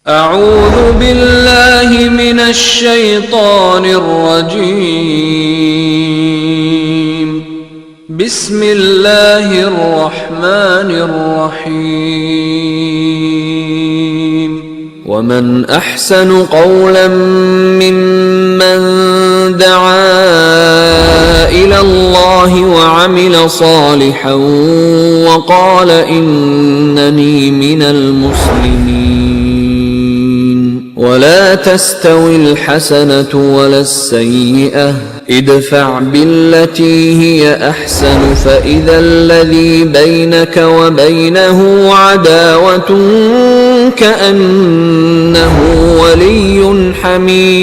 أعوذ بالله من الشيطان الرجيم. بسم الله الرحمن الرحيم. ومن أحسن قولا ممن دعا إلى الله وعمل صالحا وقال إنني من المسلمين. ولا تستوي الحسنة ولا السيئة، ادفع بالتي هي أحسن فإذا الذي بينك وبينه عداوة كأنه ولي حميم.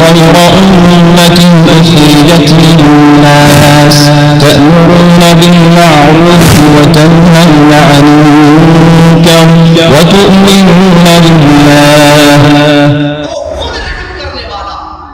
خير أمة أخرجت للناس تأمرون بالمعروف وتنهون عن المنكر وتؤمنون بالله.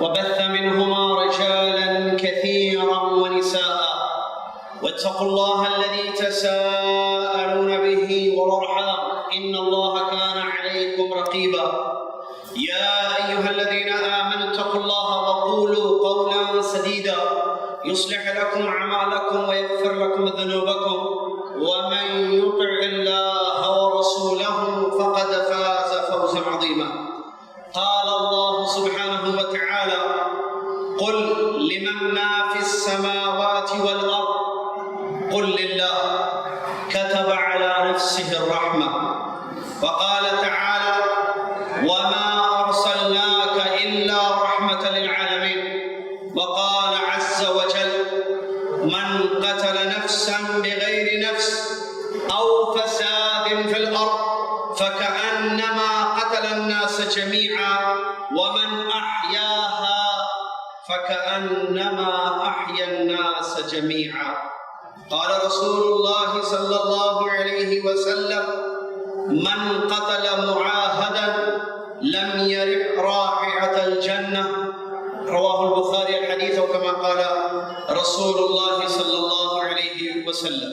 وبث منهما رجالا كثيرا ونساء واتقوا الله الذي تساءلون به والأرحام إن الله كان عليكم رقيبا. يا أيها الذين آمنوا اتقوا الله وقولوا قولا سديدا يصلح لكم أعمالكم ويغفر لكم ذنوبكم ومن يطع الله ورسوله فقد فاز فوزا عظيما. قال الله سبحانه وتعالى قل لمن ما في السماوات والأرض قل لله كتب على نفسه الرحمة. وقال تعالى وما أرسلناك إلا رحمة للعالمين. وقال عز وجل من قتل نفسا بغير نفس أو فساد في الأرض فكأنما قتل الناس جميعا ومن أحياها فكأنما أحيا الناس جميعا. قال رسول الله صلى الله عليه وسلم من قتل معاهدا لم يرح رائحة الجنة. رواه البخاري الحديث كما قال رسول الله صلى الله عليه وسلم.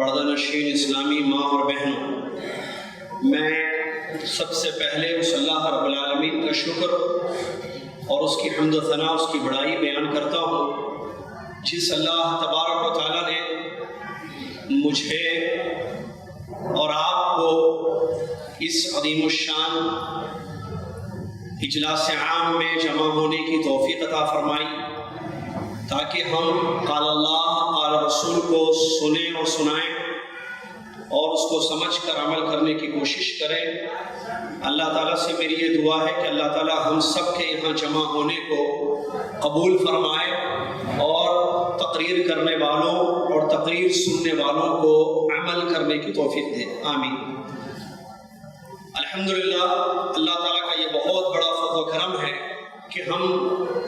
پردہ نشین اسلامی ماں اور بہنوں، میں سب سے پہلے اس اللہ رب العالمین کا شکر اور اس کی حمد و ثنا، اس کی بڑائی بیان کرتا ہوں، جس اللہ تبارک و تعالیٰ نے مجھے اور آپ کو اس عظیم الشان اجلاس عام میں جمع ہونے کی توفیق عطا فرمائی، تاکہ ہم قال اللہ قال رسول کو سنیں اور سنائیں اور اس کو سمجھ کر عمل کرنے کی کوشش کریں۔ اللہ تعالیٰ سے میری یہ دعا ہے کہ اللہ تعالیٰ ہم سب کے یہاں جمع ہونے کو قبول فرمائے اور تقریر کرنے والوں اور تقریر سننے والوں کو عمل کرنے کی توفیق دے، آمین۔ الحمدللہ، اللہ تعالیٰ کا یہ بہت بڑا فضل و کرم ہے کہ ہم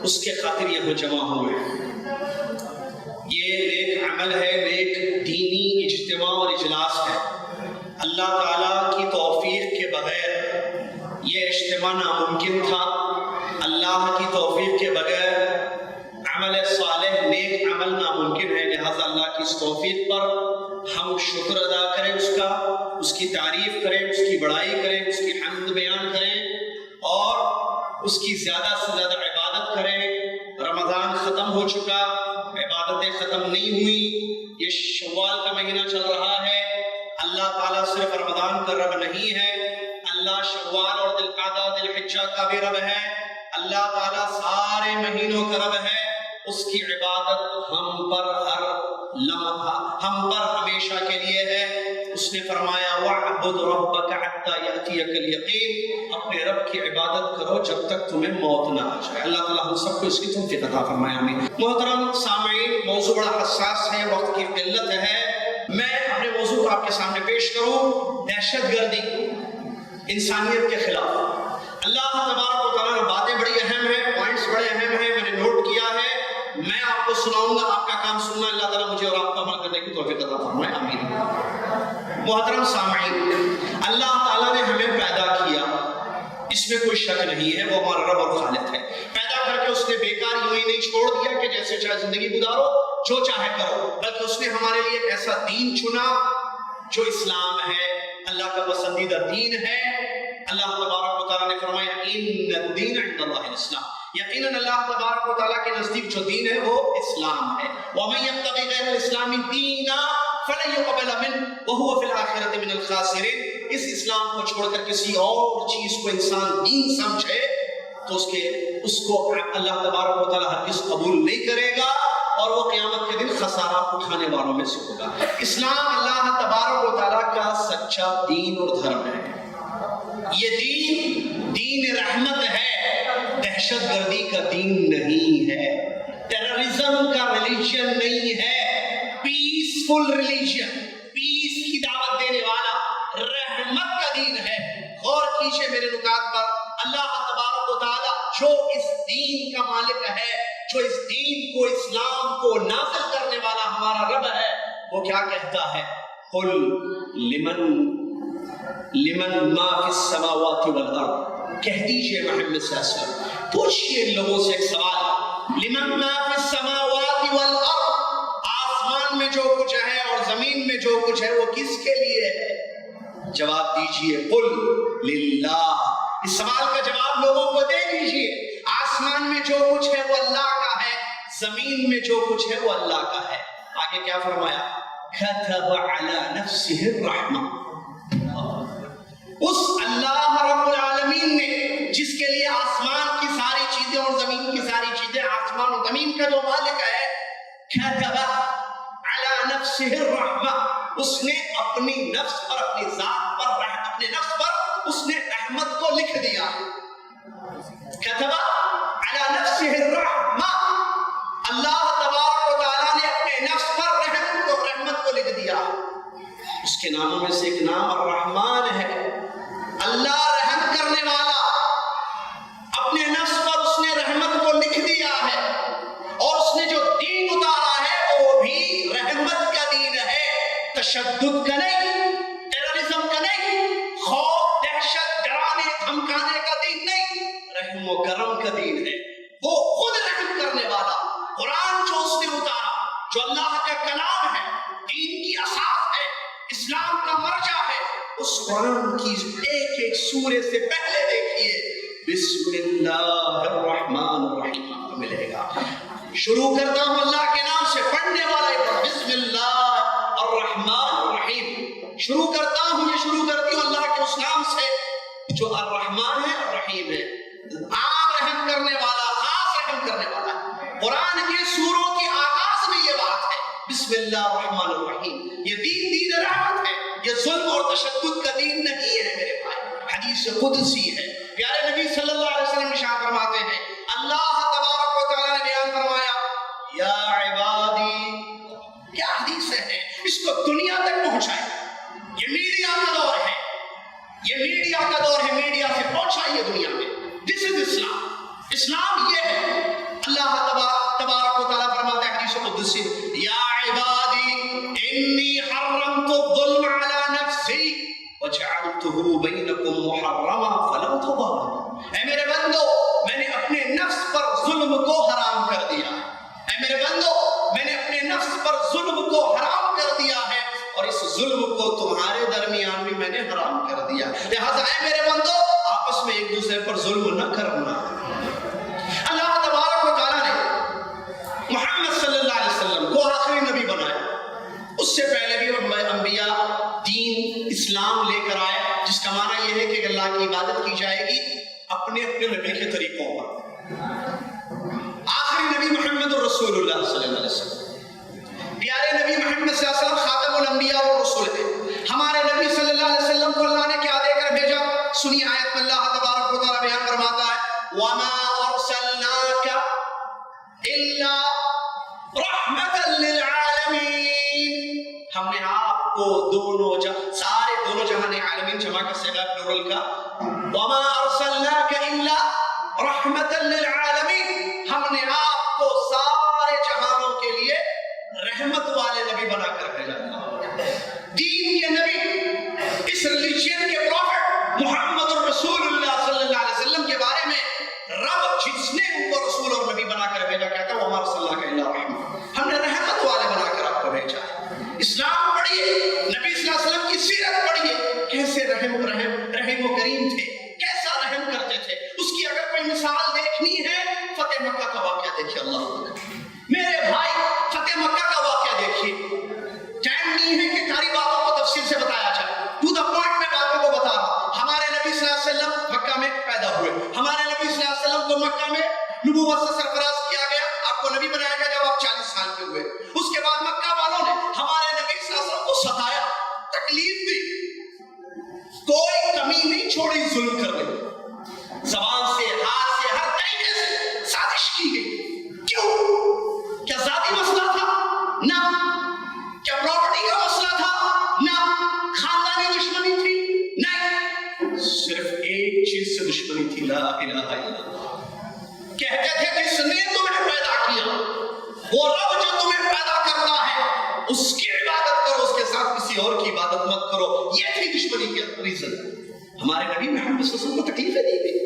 اس کے خاطر یہاں جمع ہوئے ہیں۔ یہ نیک عمل ہے، نیک دینی اجتماع اور اجلاس ہے۔ اللہ تعالیٰ کی توفیق کے بغیر یہ اجتماع ناممکن تھا۔ اللہ کی توفیق کے بغیر عمل صالح، نیک عمل ناممکن ہے۔ لہٰذا اللہ کی اس توفیق پر ہم شکر ادا کریں، اس کی تعریف کریں، اس کی بڑائی کریں، اس کی حمد بیان کریں اور اس کی زیادہ سے زیادہ عبادت کریں۔ رمضان ختم ہو چکا، عبادتیں ختم نہیں ہوئی، یہ شوال کا مہینہ چل رہا ہے۔ اللہ تعالیٰ صرف رمضان کا رب نہیں ہے، اللہ شوال اور ذوالقعدہ ذوالحجہ کا بھی رب ہے۔ اللہ تعالیٰ سارے مہینوں کا رب ہے۔ اس کی عبادت ہم پر ہر لمحہ، ہم پر ہمیشہ کے لیے ہے۔ اس نے فرمایا وَاعْبُدْ رَبَّكَ حَتَّى يَأْتِيَكَ الْيَقِينُ، اپنے رب کی عبادت کرو جب تک تمہیں موت نہ آ جائے۔ اللہ تعالیٰ ہم سب کو اس کی توفیق عطا فرمائے، آمین۔ محترم سامعین، موضوع بڑا حساس ہے، وقت کی قلت ہے، میں اپنے موضوع کو آپ کے سامنے پیش کروں۔ دہشت گردی انسانیت کے خلاف۔ اللہ تبارک و تعالیٰ نے باتیں بڑی اہم ہیں، پوائنٹس بڑے اہم ہیں، میں نے نوٹ کیا ہے، میں آپ کو سناؤں گا، آپ کا کام سننا۔ اللہ تعالیٰ مجھے اور آپ کو عمل کرنے کی توفیق عطا فرمائے، آمین۔ محترم سامعین، اللہ تعالیٰ نے ہمیں پیدا کیا، اس میں کوئی شک نہیں ہے، وہ ہمارا رب اور خالق ہے۔ پیدا کر کے اس نے بیکار یوں ہی نہیں چھوڑ دیا کہ جیسے چاہے زندگی گزارو، جو چاہے کرو، بلکہ اس نے ہمارے لیے ایسا دین چنا جو اسلام ہے، اللہ کا پسندیدہ دین ہے۔ اللہ تبارک و تعالیٰ نے فرمایا ان الدین عند اللہ الاسلام، یقیناً اللہ تبارک و تعالیٰ کے نزدیک جو دین ہے وہ اسلام ہے۔ وَمَن يَبْتَغِ غَيْرَ الْإِسْلَامِ دِينًا فَلَن يُقْبَلَ مِنْهُ وَهُوَ فِي الْآخِرَةِ مِنَ الْخَاسِرِينَ۔ اس اسلام کو چھوڑ کر کسی اور چیز کو انسان دین سمجھے تو اس کو اللہ تبارک و تعالیٰ ہرگز قبول نہیں کرے گا اور وہ قیامت کے دن خسارہ اٹھانے والوں میں سے ہوگا۔ اسلام اللہ تبارک و تعالیٰ کا سچا دین اور دھرم ہے۔ یہ دین رحمت ہے، دہشت گردی کا دین نہیں ہے، ٹیررزم کا ریلیجن نہیں ہے، پیسفل ریلیجن، پیس کی دعوت دینے والا رحمت کا دین ہے۔ غور کیجئے میرے نکات پر، اللہ تبارک و تعالیٰ جو اس دین کا مالک ہے، جو اس دین کو، اسلام کو نازل کرنے والا ہمارا رب ہے، وہ کیا کہتا ہے؟ قل لمن ما فی السماوات والارض، کہہ دیجئے محمد صلی اللہ علیہ وسلم، پوچھئے ان لوگوں سے ایک سوال، لمن ما فی السماوات والارض، آسمان میں جو کچھ ہے اور زمین میں جو کچھ ہے وہ کس کے لیے ہے؟ جواب دیجئے قل للہ۔ اس سوال کا جواب لوگوں کو دے دیجئے، آسمان میں جو کچھ ہے وہ اللہ کا ہے، زمین میں جو کچھ ہے وہ اللہ کا ہے۔ آگے کیا فرمایا؟ كتب على نفسه الرحمہ، اس اللہ رب العالمین نے جس کے لیے آسمان کی ساری چیزیں اور زمین کی ساری چیزیں، آسمان و زمین کا جو مالک ہے، كتب على نفسه الرحمہ، اس نے اپنی نفس پر، اپنی ذات پر، اپنے نفس پر اس نے رحمت کو لکھ دیا۔ كتب على نفسه الرحمہ، اللہ تبارک و تعالیٰ نے اپنے نفس پر رحمت کو لکھ دیا۔ اس کے ناموں میں سے ایک نام الرحمن ہے، اللہ رحم کرنے والا۔ اپنے نفس پر اس نے رحمت کو لکھ دیا ہے اور اس نے جو دین اتارا ہے وہ بھی رحمت کا دین ہے، تشدد کا نہیں، ٹیررزم کا نہیں، خوف، دہشت، ڈرانے دھمکانے کا دین نہیں، رحم و کرم کا دین ہے۔ وہ خود رحم کرنے والا، قرآن جو اس نے اتارا، جو اللہ کا کلام ہے، دین کی اساس ہے، اسلام کا مرجع ہے، اس قرآن کی ایک ایک سورے سے پہلے دیکھیے بسم اللہ الرحمن الرحیم آپ کو ملے گا۔ شروع کرتا ہوں اللہ کے نام سے، پڑھنے والا بسم اللہ الرحمن الرحیم۔ شروع کرتا ہوں، یہ شروع کرتی ہوں اللہ کے اس نام سے جو الرحمن ہے الرحیم ہے، عام رحم کرنے والا، خاص رحم کرنے والا۔ قرآن کے سوروں کی آغاز میں یہ بات ہے بسم اللہ الرحمن الرحیم۔ یہ دین رحمت ہے، یہ ظلم اور تشدد کا دین نہیں ہے میرے بھائی، حدیث قدسی ہے۔ پیارے نبی صلی اللہ علیہ وسلم ارشاد فرماتے ہیں، اللہ تبارک و تعالیٰ نے بیان فرمایا یا عبادی، کیا حدیث ہے، اس کو دنیا تک پہنچائے۔ یہ میڈیا کا دور ہے، یہ میڈیا کا دور ہے، میڈیا سے پہنچائیے دنیا میں۔ دس از اسلام، اسلام یہ ہے۔ اللہ تبارک و تعالیٰ فرماتے ہیں حدیث قدسی، یا عبادی انی حرمت الظلم علی نفسی وجعلته بینکم محرما فلا تظالموا۔ اے میرے بندو، میں نے اپنے نفس پر ظلم کو حرام کر دیا ہے۔ اے میرے بندو، میں نے اپنے نفس پر ظلم کو حرام کر دیا ہے اور اس ظلم کو تمہارے درمیان بھی میں نے حرام کر دیا۔ لہذا اے میرے بندو، آپس میں ایک دوسرے پر ظلم نہ کرنا۔ اللہ تبارک و تعالیٰ نے محمد صلی اللہ علیہ وسلم کو آخری نبی بنایا، اس سے پہلے بھی انبیاء دین اسلام لے کر آئے، جس کا معنی یہ ہے کہ اللہ کی عبادت کی جائے گی اپنے اپنے نبی کے طریقوں پر۔ آخری نبی محمد رسول اللہ صلی اللہ علیہ وسلم، پیارے نبی محمد صلی اللہ علیہ وسلم خاتم الانبیاء والرسل ہیں۔ ہمارے نبی صلی اللہ علیہ وسلم کو اللہ نے کیا دے کر بھیجا؟ سنی آیت میں اللہ تبارک و تعالیٰ بیان فرماتا ہے وَمَا أَرْسَلْنَاكَ إِلَّا رَحْمَةً لِلْعَالَمِينَ۔ ہم نے آپ کو سارے دونوں جہان عالمین جمع کا صیغہ پلورل کا وَمَا أَرْسَلْنَاكَ إِلَّا رَحْمَةً لِلْعَالَمِينَ، ہم نے آپ کو سارے جہانوں کے لیے رحمت والے نبی بنا کر بھیجا تھا۔ دین کے نبی، اس ریلیجن کے پروفٹ محمد رسول اللہ صلی اللہ علیہ وسلم کے بارے میں رب جس نے ان کو رسول اور نبی بنا کر بھیجا کہتا ہے وَمَا أَرْسَلْنَاكَ إِلَّا رَحْمَةً، ہم نے رحمت والے بنا کر آپ کو بھیجا ہے۔ اسلام پڑھیے، نبی صلی اللہ علیہ وسلم کی سیرت پڑھیے، کیسے رحم و کریم تھے، کیسا رحم کرتے تھے۔ اس کی اگر کوئی مثال دیکھنی ہے فتح مکہ کا واقعہ دیکھیے۔ اللہ میرے بھائی، فتح مکہ کا واقعہ دیکھیے۔ ٹائم نہیں ہے کہ ساری باتوں کو تفصیل سے بتایا جائے، ٹو دا پوائنٹ میں باتوں کو بتا رہا ہوں۔ ہمارے نبی صلی اللہ علیہ وسلم مکہ میں پیدا ہوئے، ہمارے نبی صلی اللہ علیہ وسلم کو مکہ میں نبوت سے سرفراز کیا گیا، آپ کو نبی بنایا گیا جب آپ 40 سال کے ہوئے۔ اس کے بعد مکہ والوں نے ہمارے نبی صلی اللہ علیہ وسلم کو ستایا، تکلیف دی، کوئی کمی نہیں چھوڑی ظلم کرنے میں، زبان سے، ہاتھ سے، ہر طریقے سے سازش کی گئی۔ کیوں؟ کیا ذاتی مسئلہ تھا؟ نہ۔ کیا پراپرٹی کا مسئلہ تھا؟ نہ۔ خاندانی دشمنی تھی؟ نہیں، صرف ایک چیز سے دشمنی تھی، لا الہ الا اللہ۔ کہتے تھے جس نے تمہیں پیدا کیا، وہ رب جو تمہیں پیدا کرتا ہے اس کی عبادت کرو، اس کے ساتھ کسی اور کی عبادت مت کرو۔ یہ تھی دشمنی کی ریزن۔ ہمارے نبی محمد صلی اللہ علیہ وسلم کو تکلیفیں دی گئی،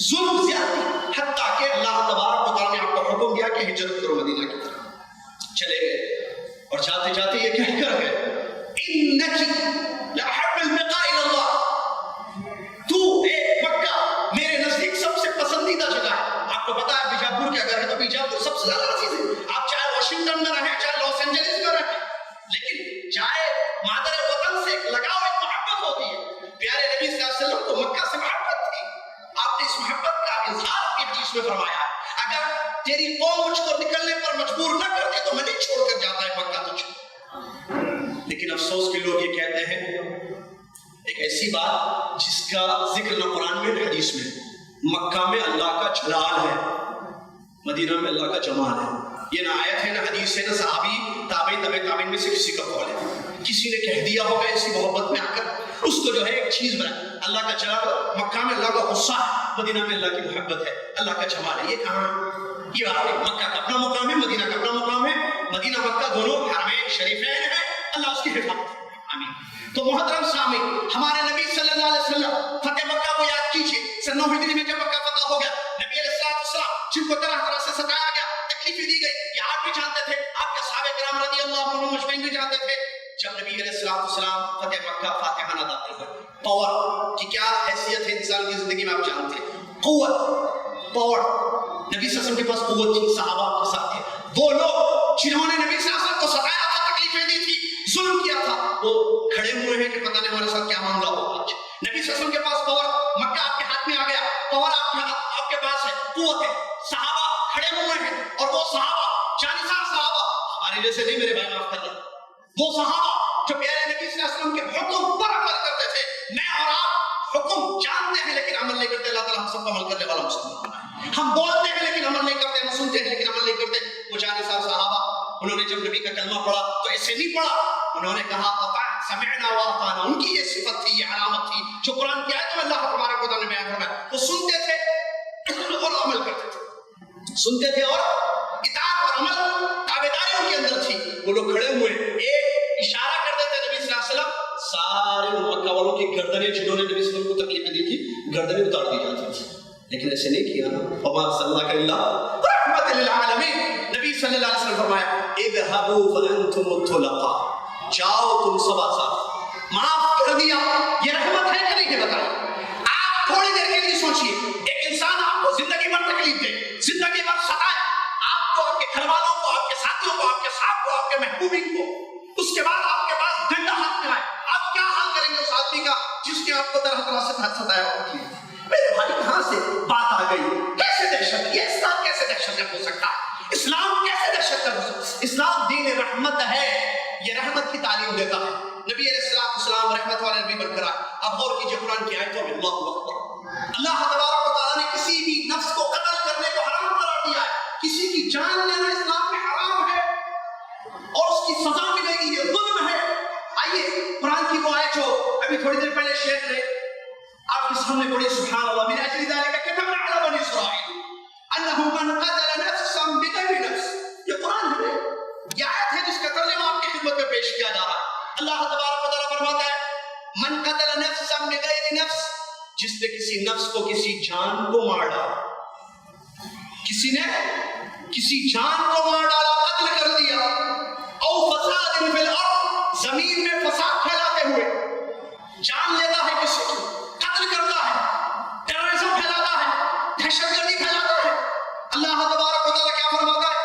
ظلم زیادتی، حتیٰ کہ اللہ تبارک و تعالیٰ نے آپ کو حکم دیا کہ ہجرت کرو مدینہ کی طرف۔ چلے گئے اور جاتے جاتے یہ کہہ کر گئے اِنَّكِ لَأَحَبُّ الْبِقَاءِ إِلَى اللَّهِ، تو اے مکہ میرے نزدیک سب سے پسندیدہ جگہ ہے۔ آپ کو پتا ہے بیجاپور کے اگر ہے تو بیجاپور سب سے زیادہ عزیز ہے۔ آپ چاہے واشنگٹن میں رہیں، چاہے لاس اینجلس میں رہیں، لیکن چاہے مادر وطن سے ایک لگاؤ، ایک محبت ہوتی ہے۔ پیارے نبی صلی اللہ علیہ وسلم کو مکہ سے محبت تھی، آپ نے اس محبت کا اظہار اپنی حدیث میں فرمایا ہے، اگر تیری قوم مجھ کو نکلنے پر مجبور نہ کرتے تو میں نہیں چھوڑ کر جاتا ہے مکہ تجھ کو۔ لیکن افسوس کے لوگ یہ کہتے ہیں ایک ایسی بات جس کا ذکر نہ قرآن میں نہ حدیث میں، مکہ میں اللہ کا جلال ہے، مدینہ میں اللہ کا جمال ہے۔ یہ نہ آیت ہے، نہ حدیث ہے، نہ صحابی تابعین تابعین میں سے کسی کا قول ہے۔ کسی نے کہہ دیا ہوگا ایسی محبت میں آ کر، اس کو جو ہے ایک چیز بنا، اللہ کا جلال، مکہ میں اللہ کا غصہ ہے، مدینہ میں اللہ کی محبت ہے، اللہ کا جمال ہے۔ یہ کہاں؟ یہ بات ہے، مکہ کا اپنا مقام ہے، مدینہ کا اپنا مقام ہے، مدینہ مکہ دونوں حرمین شریفین ہیں، اللہ اس کی حفاظت ہے۔ آمین۔ تو محترم سامعین، ہمارے نبی صلی اللہ علیہ وسلم فتح مکہ کو یاد کیجئے۔ سن 9 ہجری میں جب مکہ فتح ہو گیا، نبی علیہ السلام جن کو طرح طرح سے ستایا گیا، تکلیفیں دی گئی، یہ آپ بھی جانتے تھے، آپ کے صحابہ کرام رضی اللہ عنہم مجمعین بھی جانتے تھے۔ جب نبی علیہ السلام فتح مکہ فاتحہ نہ داخل ہوئے. پاور کی کیا حیثیت ہے انسان کی زندگی میں آپ جانتے ہیں. قوت، پاور. نبی صلی اللہ علیہ وسلم کے پاس قوت تھی، صحابہ کے ساتھ تھے. وہ لوگ جنہوں نے نبی صلی اللہ علیہ وسلم کو ستایا تھا، تکلیفیں دی تھی، ظلم کیا تھا، وہ کھڑے ہوئے ہیں کہ پتہ نہیں ہمارے ساتھ کیا معاملہ ہوگا. آج نبی صلی اللہ علیہ وسلم کے پاس پاور، مکہ آپ کے ہاتھ میں آ گیا، پاور آپ کے پاس ہے، قوت ہے. صحابہ کھڑے ہوئے ہیں، اور وہ صحابہ جانسار صحابہ، ہمارے جیسے نہیں میرے بھائی، معاف کرنا، وہ صحابہ جو پیارے نبی صلی اللہ علیہ وسلم کے حکم پر عمل کرتے تھے. میں اور آپ حکم جانتے ہیں لیکن عمل نہیں کرتے. اللہ تعالیٰ ہم سب کو عمل کرنے والا مسلمان ہے. ہم بولتے ہیں لیکن عمل نہیں کرتے، ہم سنتے ہیں لیکن عمل نہیں کرتے. وہ جانسار صحابہ، انہوں نے جب نبی کا کلمہ پڑھا تو ایسے نہیں پڑھا، انہوں نے کہا سمعنا واطعنا. ان کی یہ صفت تھی، یہ علامت تھی جو قرآن کی آیت میں اللہ تبارک و تعالیٰ نے بیان فرمایا. وہ سنتے تھے اور عمل کرتے تھے، سنتے تھے اور اطاعت اور عمل تابعداری ان کے اندر تھی. وہ لوگ کھڑے ہوئے ایک اشارہ کر دیتے نبی صلی اللہ علیہ وسلم، سارے مکہ والوں کی گردنیں جنہوں نے نبی صلی اللہ علیہ وسلم کو تکلیفیں دی تھی گردنیں اتار دی جاتی تھی. لیکن ایسے نہیں کیا نا. وما ارسلناک الا رحمۃ للعالمین. نبی صلی اللہ علیہ وسلم فرمایا اذهبوا فانتم الطلقاء، جاؤ تم سب آزاد. معاف کر دیا، یہ رحمت ہے کہ نہیں ہے بتائیں. آپ تھوڑی دیر کے لیے سوچئے، ایک انسان آپ کو زندگی بھر تکلیف دے، زندگی بھر ستائے، آپ کو، آپ کے گھر والوں کو، آپ کے ساتھیوں کو، آپ کے صاحب کو، آپ کے محبوبین کو، اس کے بعد آپ کے پاس ڈنڈا ہاتھ میں آئے، آپ کیا حال کریں گے اس آدمی کا جس نے آپ کو طرح طرح سے ستایا ہوگی؟ میرے بھائی کہاں سے بات آ گئی؟ کیسے دہشت؟ یہ اسلام کیسے دہشت گرد ہو سکتا ہے؟ اسلام کیسے دہشت گرد ہو سکتا ہے؟ اسلام دین رحمت ہے، یہ رحمت کی تعلیم دیتا ہے. نبی علیہ السلام رحمت والے نبی بن کر آئے. اب غور کیجئے قرآن کی آیتوں میں، اللہ اکبر. اللہ تبارک و تعالیٰ نے کسی بھی نفس کو قتل کرنے کو حرام قرار دیا ہے. کسی کی جان لینا اسلام میں حرام ہے اور اس کی سزا ملے گی، یہ ظلم ہے. آئیے قرآن کی وہ آیت جو ابھی تھوڑی دیر پہلے شیخ نے آپ کے سامنے پڑھی، سبحان اللہ، من اجل ذلك كتبنا على بني اسرائيل انه من قتل نفسا بغير نفس. یہ قرآن ہے، یہ آیت ہے جس کا ترجمہ آپ کی خدمت میں پیش کیا جا رہا ہے. اللہ تبارک و تعالیٰ فرماتا ہے من قتل نفسا بغیر نفس، جس نے کسی نفس کو، کسی جان کو مار ڈالا، کسی نے کسی جان کو مار ڈالا، قتل کر دیا، او فساد فی الارض، زمین میں فساد پھیلاتے ہوئے، جان لیتا ہے کسی کی، قتل کرتا ہے، ٹیررزم پھیلاتا ہے، دہشت گردی پھیلاتا ہے. اللہ تبارک و تعالیٰ کیا فرماتا ہے؟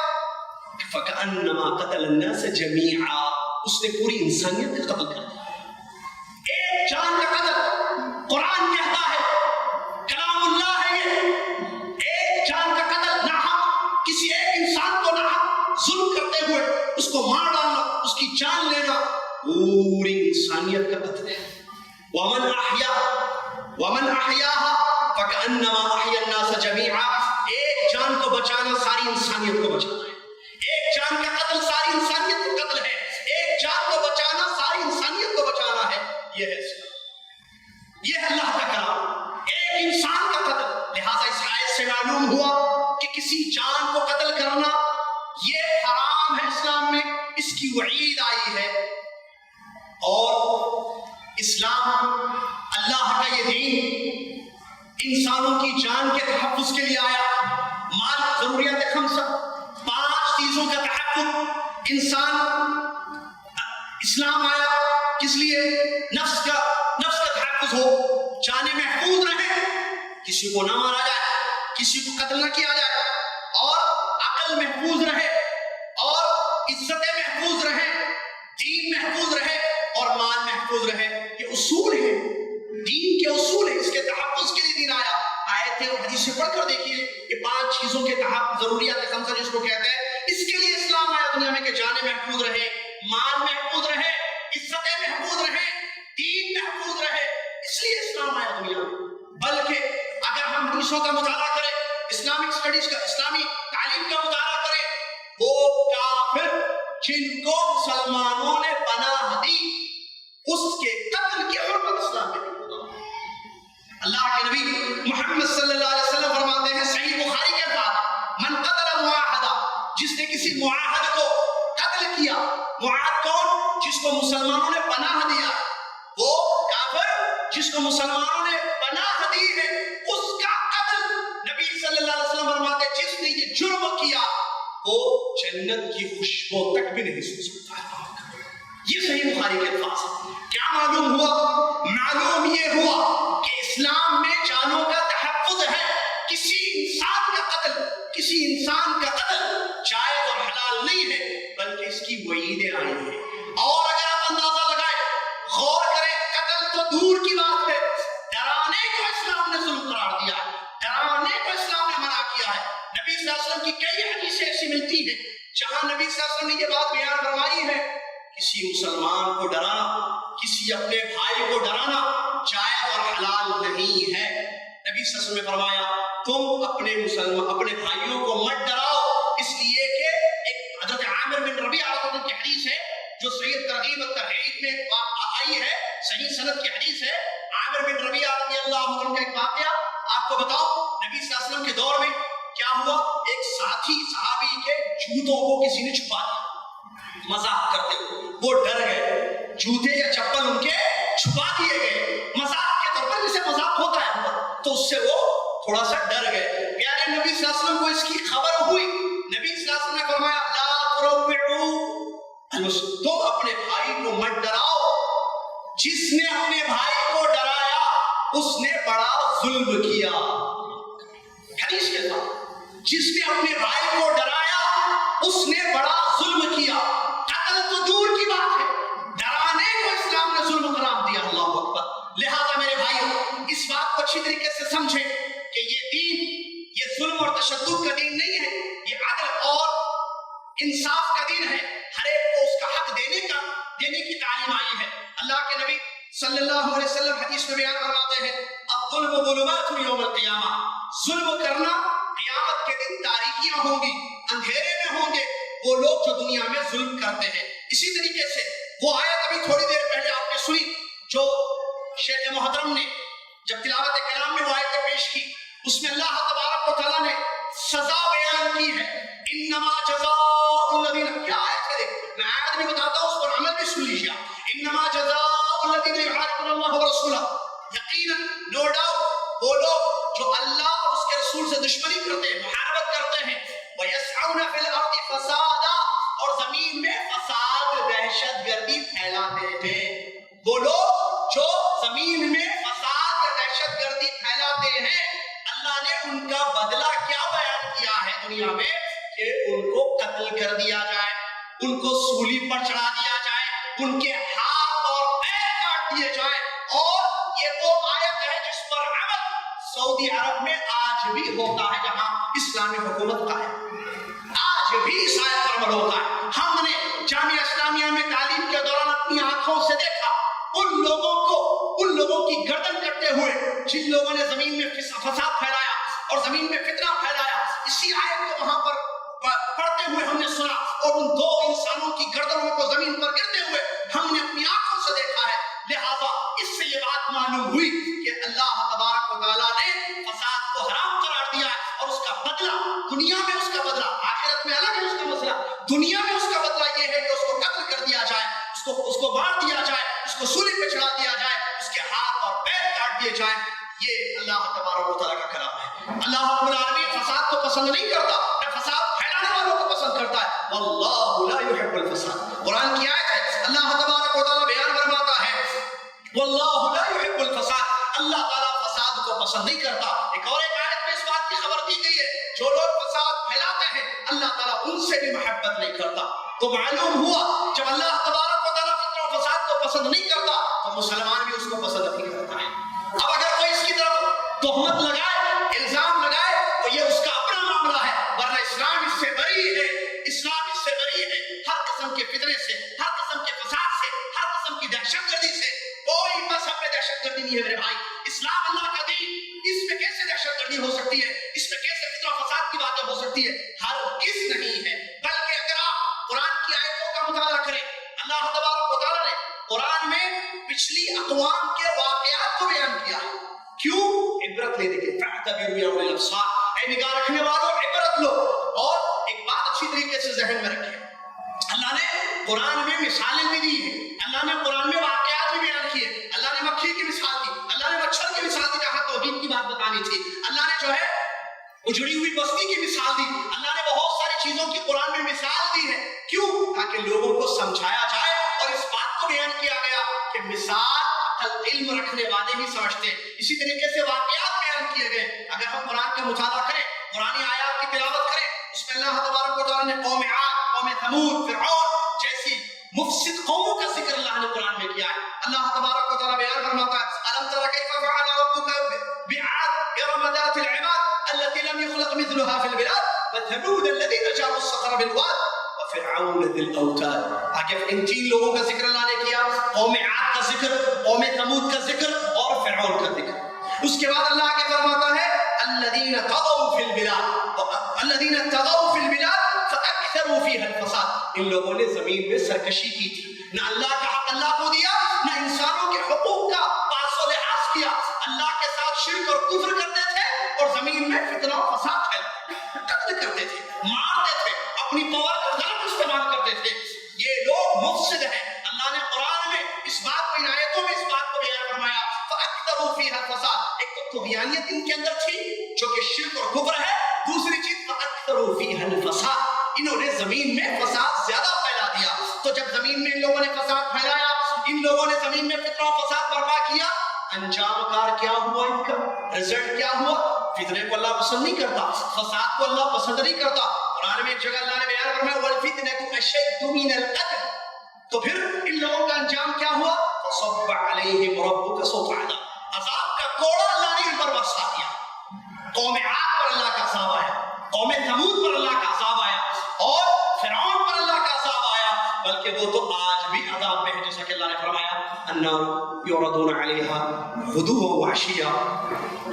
فَكَأَنَّمَا قَتَلَ النَّاسَ جَمِيعًا، اس نے پوری انسانیت کا قتل کر دیا. ایک جان کا قتل، قرآن کہتا ہے، کلام اللہ ہے یہ، ایک جان کا قتل، ناحق کسی ایک انسان کو ناحق ظلم کرتے ہوئے اس کو مار ڈالنا، اس کی جان لینا، پوری انسانیت کا قتل ہے. وَمَنْ أَحْيَاهَا فَكَأَنَّمَا أَحْيَا النَّاسَ جَمِيعًا، ایک جان کو بچانا ساری انسانیت کو بچانا ہے. ایک جان کا قتل ساری انسانیت کا قتل ہے. ایک جان کو بچانا ساری انسانیت کو بچانا ہے. یہ ہے اسلام، یہ ہے اللہ کا کلام. ایک انسان کا قتل. لہٰذا اس آیت سے معلوم ہوا کہ کسی جان کو قتل کرنا یہ حرام ہے اسلام میں، اس کی وعید آئی ہے. اور اسلام، اللہ کا یہ دین انسانوں کی جان کے تحفظ کے لیے آیا. مال، ضروریات خمسہ، 5 چیزوں کا تحفظ. انسان، اسلام آیا کس لیے؟ نفس کا تحفظ ہو، جانیں محفوظ رہیں، کسی کو نہ مارا جائے، کسی کو قتل نہ کیا جائے، اور عقل محفوظ رہے، اور عزتیں محفوظ رہیں، دین محفوظ رہے، اور مال محفوظ رہے. یہ اصول ہے، دین کے اصول ہے. اس کے تحفظ کے لیے دین آیا. آیتیں اور حدیثیں پڑھ کر دیکھیے، یہ 5 چیزوں کے تحفظ، ضروریات خمسہ جس کو کہتے ہیں، اس کے لیے اسلام آیا دنیا میں کہ جانیں محفوظ رہے، مال محفوظ رہے، عزتیں محفوظ رہے، دین محفوظ رہے. اس لیے اسلام آیا دنیا میں. بلکہ اگر ہم حدیثوں کا مطالعہ کریں، اسلامک اسٹڈیز کا، اسلامی تعلیم کا مطالعہ کریں، وہ کافر جن کو مسلمانوں نے پناہ دی، اس کے قتل کی حرمت اسلام میں نہیں ہوتا. اللہ کے نبی محمد صلی اللہ علیہ وسلم فرماتے ہیں صحیح بخاری کے بعد، من قتل معاہدہ، جس نے کسی معاہد کو قتل کیا. معاہد کون؟ جس کو مسلمانوں نے پناہ دیا. وہ کافر جس کو مسلمانوں نے پناہ دی ہے، اس کا قتل. نبی صلی اللہ علیہ وسلم فرماتے ہیں جس نے یہ جرم کیا وہ جنت کی خوشبو تک بھی نہیں سن سکتا. یہ صحیح بخاری کے الفاظ ہیں. کیا معلوم ہوا؟ معلوم یہ ہوا کہ اسلام میں جانوں کا تحفظ ہے. کسی انسان کا قتل جائز اور حلال نہیں ہے، بلکہ اس کی وعیدیں آئی ہیں. اور اگر آپ اندازہ لگائیں، غور کریں، قتل تو دور کی بات ہے، ڈرانے کو اسلام نے ظلم قرار دیا ہے، ڈرانے کو اسلام نے منع کیا ہے. نبی صلی اللہ علیہ وسلم کی کئی حدیثیں ایسی ملتی ہیں جہاں نبی صلی اللہ علیہ وسلم نے یہ بات بیان فرمائی ہے، کسی مسلمان کو ڈرانا، کسی اپنے بھائی کو ڈرانا جائز اور حلال نہیں ہے. نبی صلی اللہ علیہ وسلم نے فرمایا تم اپنے بھائیوں کو مت ڈراؤ، اس لیے کہ ایک حضرت عامر بن ربیعہ کی حدیث ہے جو صحیح ترغیب و ترہیب میں آئی ہے، صحیح سند کی حدیث ہے. عامر بن ربیعہ رضی اللہ عنہ کا ایک واقعہ آپ کو بتاؤں. نبی صلی اللہ علیہ وسلم کے دور میں کیا ہوا، ایک ساتھی صحابی کے جوتوں کو کسی نے چھپا دیا مذاق کرتے ہوئے. وہ ڈر گئے، جوتے یا چپل ان کے چھپا دیے گئے مذاق کے طور پر، جسے مذاق ہوتا ہے تو اس سے وہ تھوڑا سا ڈر گئے. پیارے نبی صلی اللہ علیہ وسلم کو اس کی خبر ہوئی. نبی صلی اللہ علیہ وسلم نے فرمایا لا تروعوا، تم اپنے بھائی کو مت ڈراؤ، جس نے اپنے بھائی کو ڈرایا اس نے بڑا ظلم کیا. حدیث کے ساتھ جس نے اپنے بھائی کو ڈرایا اس نے بڑا ظلم کیا. قتل تو دور کی بات ہے، ڈرانے کو اسلام نے ظلم قرار دیا. اللہ اکبر. لہذا میرے بھائیو اس بات کو اچھی طریقے سے سمجھیں کہ یہ دین یہ ظلم اور تشدد کا دین نہیں ہے، یہ عدل اور انصاف کا دین ہے. ہر ایک کو اس کا حق دینے کی تعلیم آئی ہے. اللہ کے نبی صلی اللہ علیہ وسلم حدیث میں بیان فرماتے ہیں الظلم ظلمات یوم القیامہ، ظلم کرنا قیامت کے دن تاریکیاں ہوں گی، اندھیرے میں ہوں گے وہ لوگ جو دنیا میں ظلم کرتے ہیں. اسی طریقے سے وہ آیت ابھی تھوڑی دیر پہلے آپ نے سنی جو شیخ محترم نے جب تلاوت کلام میں وہ آیت پیش کی، اس میں اللہ تبارک و تعالیٰ نے سزا بیان کی ہے. انما جزاء الذین، کیا آیت ہے میں آیت نہیں بتاتا ہوں، اس پر عمل بھی سن لیجیے. انما جزاء الذین یحاربون اللہ ورسولہ، یقیناً نو ڈاؤٹ وہ لوگ جو اللہ اور اس کے رسول سے دشمنی کرتے ہیں، محاربت کرتے ہیں، وَيَسْعَوْنَ فِي الْأَرْضِ فَسَادًا، اور زمین میں فساد دہشت گردی پھیلاتے ہیں. وہ لوگ جو زمین میں فساد دہشت گردی پھیلاتے ہیں، اللہ نے ان کا بدلہ کیا بیان کیا ہے دنیا میں کہ ان کو قتل کر دیا جائے، ان کو سولی پر چڑھا دیا جائے، ان کے ہاتھ اور پیر کاٹ دیے جائیں. اور یہ وہ آیت ہے جس پر عمل سعودی عرب میں آج بھی ہوتا ہے جہاں اسلامی حکومت کا ہے، آج بھی اس آیت پر عمل ہوتا ہے. ہم نے جامعہ اسلامیہ میں تعلیم کے دوران اپنی آنکھوں سے دیکھا ان لوگوں کی گردن کٹتے ہوئے جن لوگوں نے زمین میں فساد پھیلایا اور زمین میں فتنہ پھیلایا. اسی آیت کو وہاں پر پڑھتے ہوئے ہم نے سنا اور ان دو انسانوں کی گردنوں کو زمین پر گرتے ہوئے ہم نے اپنی آنکھوں سے دیکھا ہے. لہذا اس سے یہ بات معلوم ہوئی کہ اللہ تبارک و تعالیٰ نے فساد کو حرام قرار دیا ہے اور اس کا بدلہ دنیا میں، اس کا بدلہ آخرت میں الگ ہے. اس کا مسئلہ دنیا میں اس کا بدلہ یہ ہے کہ اس کو قتل کر دیا جائے، اس کو مار دیا جائے، اس کو سولی پہ چڑھا دیا جائے، اس کے ہاتھ اور پیر کاٹ دیے جائیں. یہ اللہ تبارک و تعالیٰ کا کلام ہے. اللہ رب العالمین فساد کو پسند نہیں کرتا، فساد پھیلانے والوں کو پسند کرتا ہے. واللہ لا يحب الفساد، قرآن کی آیت ہے. اللہ تبارک و تعالیٰ بیان فرماتا ہے واللہ لا يحب الفساد، اللہ تعالیٰ فساد کو پسند نہیں کرتا. ایک اور ایک آیت میں اس بات کی خبر دی گئی ہے جو لوگ فساد پھیلاتے ہیں اللہ تعالیٰ ان سے بھی محبت نہیں کرتا. تو معلوم ہوا جب اللہ تبارک و تعالیٰ فتنہ و فساد کو پسند نہیں کرتا تو مسلمان بھی اس کو پسند نہیں کرتا ہے. اب اگر کوئی اس کی طرف تہمت لگائے، الزام لگائے تو یہ اس کا اپنا معاملہ ہے، ورنہ اسلام اس سے بری ہے. اسلام اس سے بری ہے. ہر قسم کے فتنے سے، ہر قسم کے فساد سے، ہر قسم کی دہشت گردی سے. کوئی مذہب میں دہشت گردی نہیں ہے میرے بھائی. اسلام اللہ کا دین، اس میں کیسے دہشت گردی ہو سکتی ہے؟ اس میں کیسے فتنہ و فساد کی باتیں ہو سکتی ہے؟ ہرگز نہیں ہے. بلکہ اگر آپ قرآن کی آیتوں کا مطالعہ کریں، اللہ تبارک و تعالیٰ نے قرآن میں پچھلی اقوام کے واقعات کو بیان کیا ہے. کیوں؟ عبرت لینے کے. فَاعْتَبِرُوا يَا أُولِي الْأَبْصَارِ، اے نگاہ رکھنے والوں عبرت لو. اور ایک بات اچھی طریقے سے ذہن میں رکھیں، اللہ نے قرآن میں مثالیں بھی دی ہیں، اللہ نے قرآن میں واقعات بھی بیان کیے. اللہ نے مکھی کی مثال دی، اللہ نے مچھر کی مثال دی جہاں توحید کی بات بتانی تھی. اللہ نے جو ہے اجڑی ہوئی بستی کی مثال دی. اللہ نے بہت ساری چیزوں کی قرآن میں مثال دی ہے. کیوں؟ تاکہ لوگوں کو سمجھایا جائے اور اس بات کو بیان کیا گیا کہ مثال علم رکھنے والے ہی سمجھتے ہیں۔ اسی طریقے سے واقعات بیان کیے گئے، اگر ہم قرآن کا مطالعہ کریں، قرآنی آیات کی تلاوت کریں، اس میں اللہ تبارک و تعالیٰ نے قوم عاد، قوم ثمود، فرعون جیسی مفسد قوموں کا ذکر اللہ نے قرآن میں کیا ہے۔ اللہ تبارک و تعالیٰ بیان فرماتا ہے أَلَمْ تَرَ كَيْفَ فَعَلَ رَبُّكَ بِعَادٍ إِرَمَ ذَاتِ الْعِمَادِ الَّتِي لَمْ يُخْلَقْ مِثْلُهَا فِي الْبِلَادِ وَثَمُودَ الَّذِينَ جَابُوا الصَّخْرَ بِالْوَادِ وَفِرْعَوْنَ ذِي الْأَوْتَادِ۔ آگے ان تین لوگوں کا ذکر اللہ نے کیا، قوم عاد کا ذکر، قوم ثمود کا ذکر اور فرعون کا ذکر۔ اس کے بعد اللہ آگے فرماتا ہے الَّذِينَ طَغَوْا فِي الْبِلَادِ الَّذِينَ طَغَوْا فِي الْبِلَادِ فَأَكْثَرُوا فِيهَا الْفَسَادَ۔ ان لوگوں نے زمین میں سرکشی کی تھی، نہ اللہ کا حق اللہ کو دیا، نہ انسانوں کے حقوق کا پاس و لحاظ کیا، اللہ کے ساتھ شرک اور کفر کرتے تھے اور زمین میں فتنہ و فساد پھیلاتے تھے، قتل کرتے تھے، مارتے تھے، اپنی پاور کا غلط استعمال کرتے تھے۔ یہ لوگ مفسد ہیں۔ اللہ نے قرآن میں اس بات کو، ان آیتوں میں اس بات کو بیان فرمایا فَأَكْثَرُوا فِيهَا الْفَسَادَ۔ ایک تو طغیانیت ان کے اندر تھی جو کہ شرک اور کفر ہے، دوسری چیز فَأَكْثَرُوا فِيهَا الْفَسَادَ، انہوں نے زمین میں فساد زیادہ پھیلا دیا۔ تو جب زمین میں ان لوگوں نے فساد پھیلایا، ان لوگوں نے زمین میں فتنہ و فساد برپا کیا، انجام کار کیا ہوا، ان کا رزلٹ کیا ہوا؟ فتنے کو اللہ پسند نہیں کرتا، فساد کو اللہ پسند نہیں کرتا۔ قرآن میں ایک جگہ اللہ نے بیان فرمایا وَالْفِتْنَةُ أَشَدُّ مِنَ الْقَتْلِ۔ تو پھر ان لوگوں کا انجام کیا ہوا؟ فَصَبَّ عَلَيْهِمْ رَبُّكَ صَوْتَ عَذَابٍ، عذاب کا کوڑا اللہ نے ان پر برسا دیا۔ قوم عاد پر اللہ کا عذاب آیا، قوم ثمود پر اللہ کا عذاب آیا، اور فرعون پر اللہ کا عذاب آیا، بلکہ وہ تو آج بھی عذاب میں ہے، جیسا کہ اللہ نے فرمایا النار يعرضون عليها غدوا وعشيا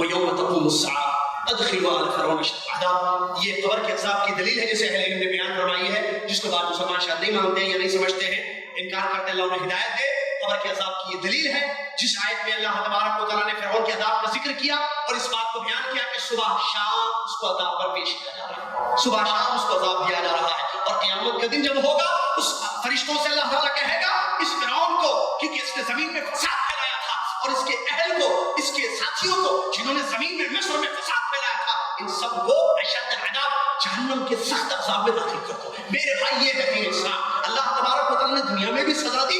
ويوم تقوم الساعة ادخلوا آل فرعون اشد العذاب۔ یہ قبر کے عذاب کی دلیل ہے جسے اہل علم نے بیان فرمائی ہے، جس کو بعض مسلمان شاید نہیں مانتے ہیں یا نہیں سمجھتے ہیں، انکار کرتے، اللہ انہیں ہدایت دے۔ قبر کے عذاب کی یہ دلیل ہے جس آیت میں اللہ تبارک و تعالیٰ نے فرعون کے عذاب کا ذکر کیا اور اس بات کو بیان کیا کہ صبح شام اس کو عذاب پر پیش کیا جا رہا ہے، صبح شام اس کو عذاب دیا جا رہا ہے، اور قیامت کا دن جب ہوگا اس فرشتوں سے اللہ تعالیٰ کہے گا اس فرعون کو، کیونکہ اس نے زمین میں فساد پھیلایا تھا، اور اس کے اہل کو، اس کے ساتھیوں کو جنہوں نے زمین میں مصر میں فساد پھیلایا تھا، ان سب کو اشد العذاب، جہنم کے سخت عذاب میں داخل کر دو۔ میرے بھائی یہ ہے دین اسلام۔ اللہ تبارک و تعالیٰ نے دنیا میں بھی سزا دی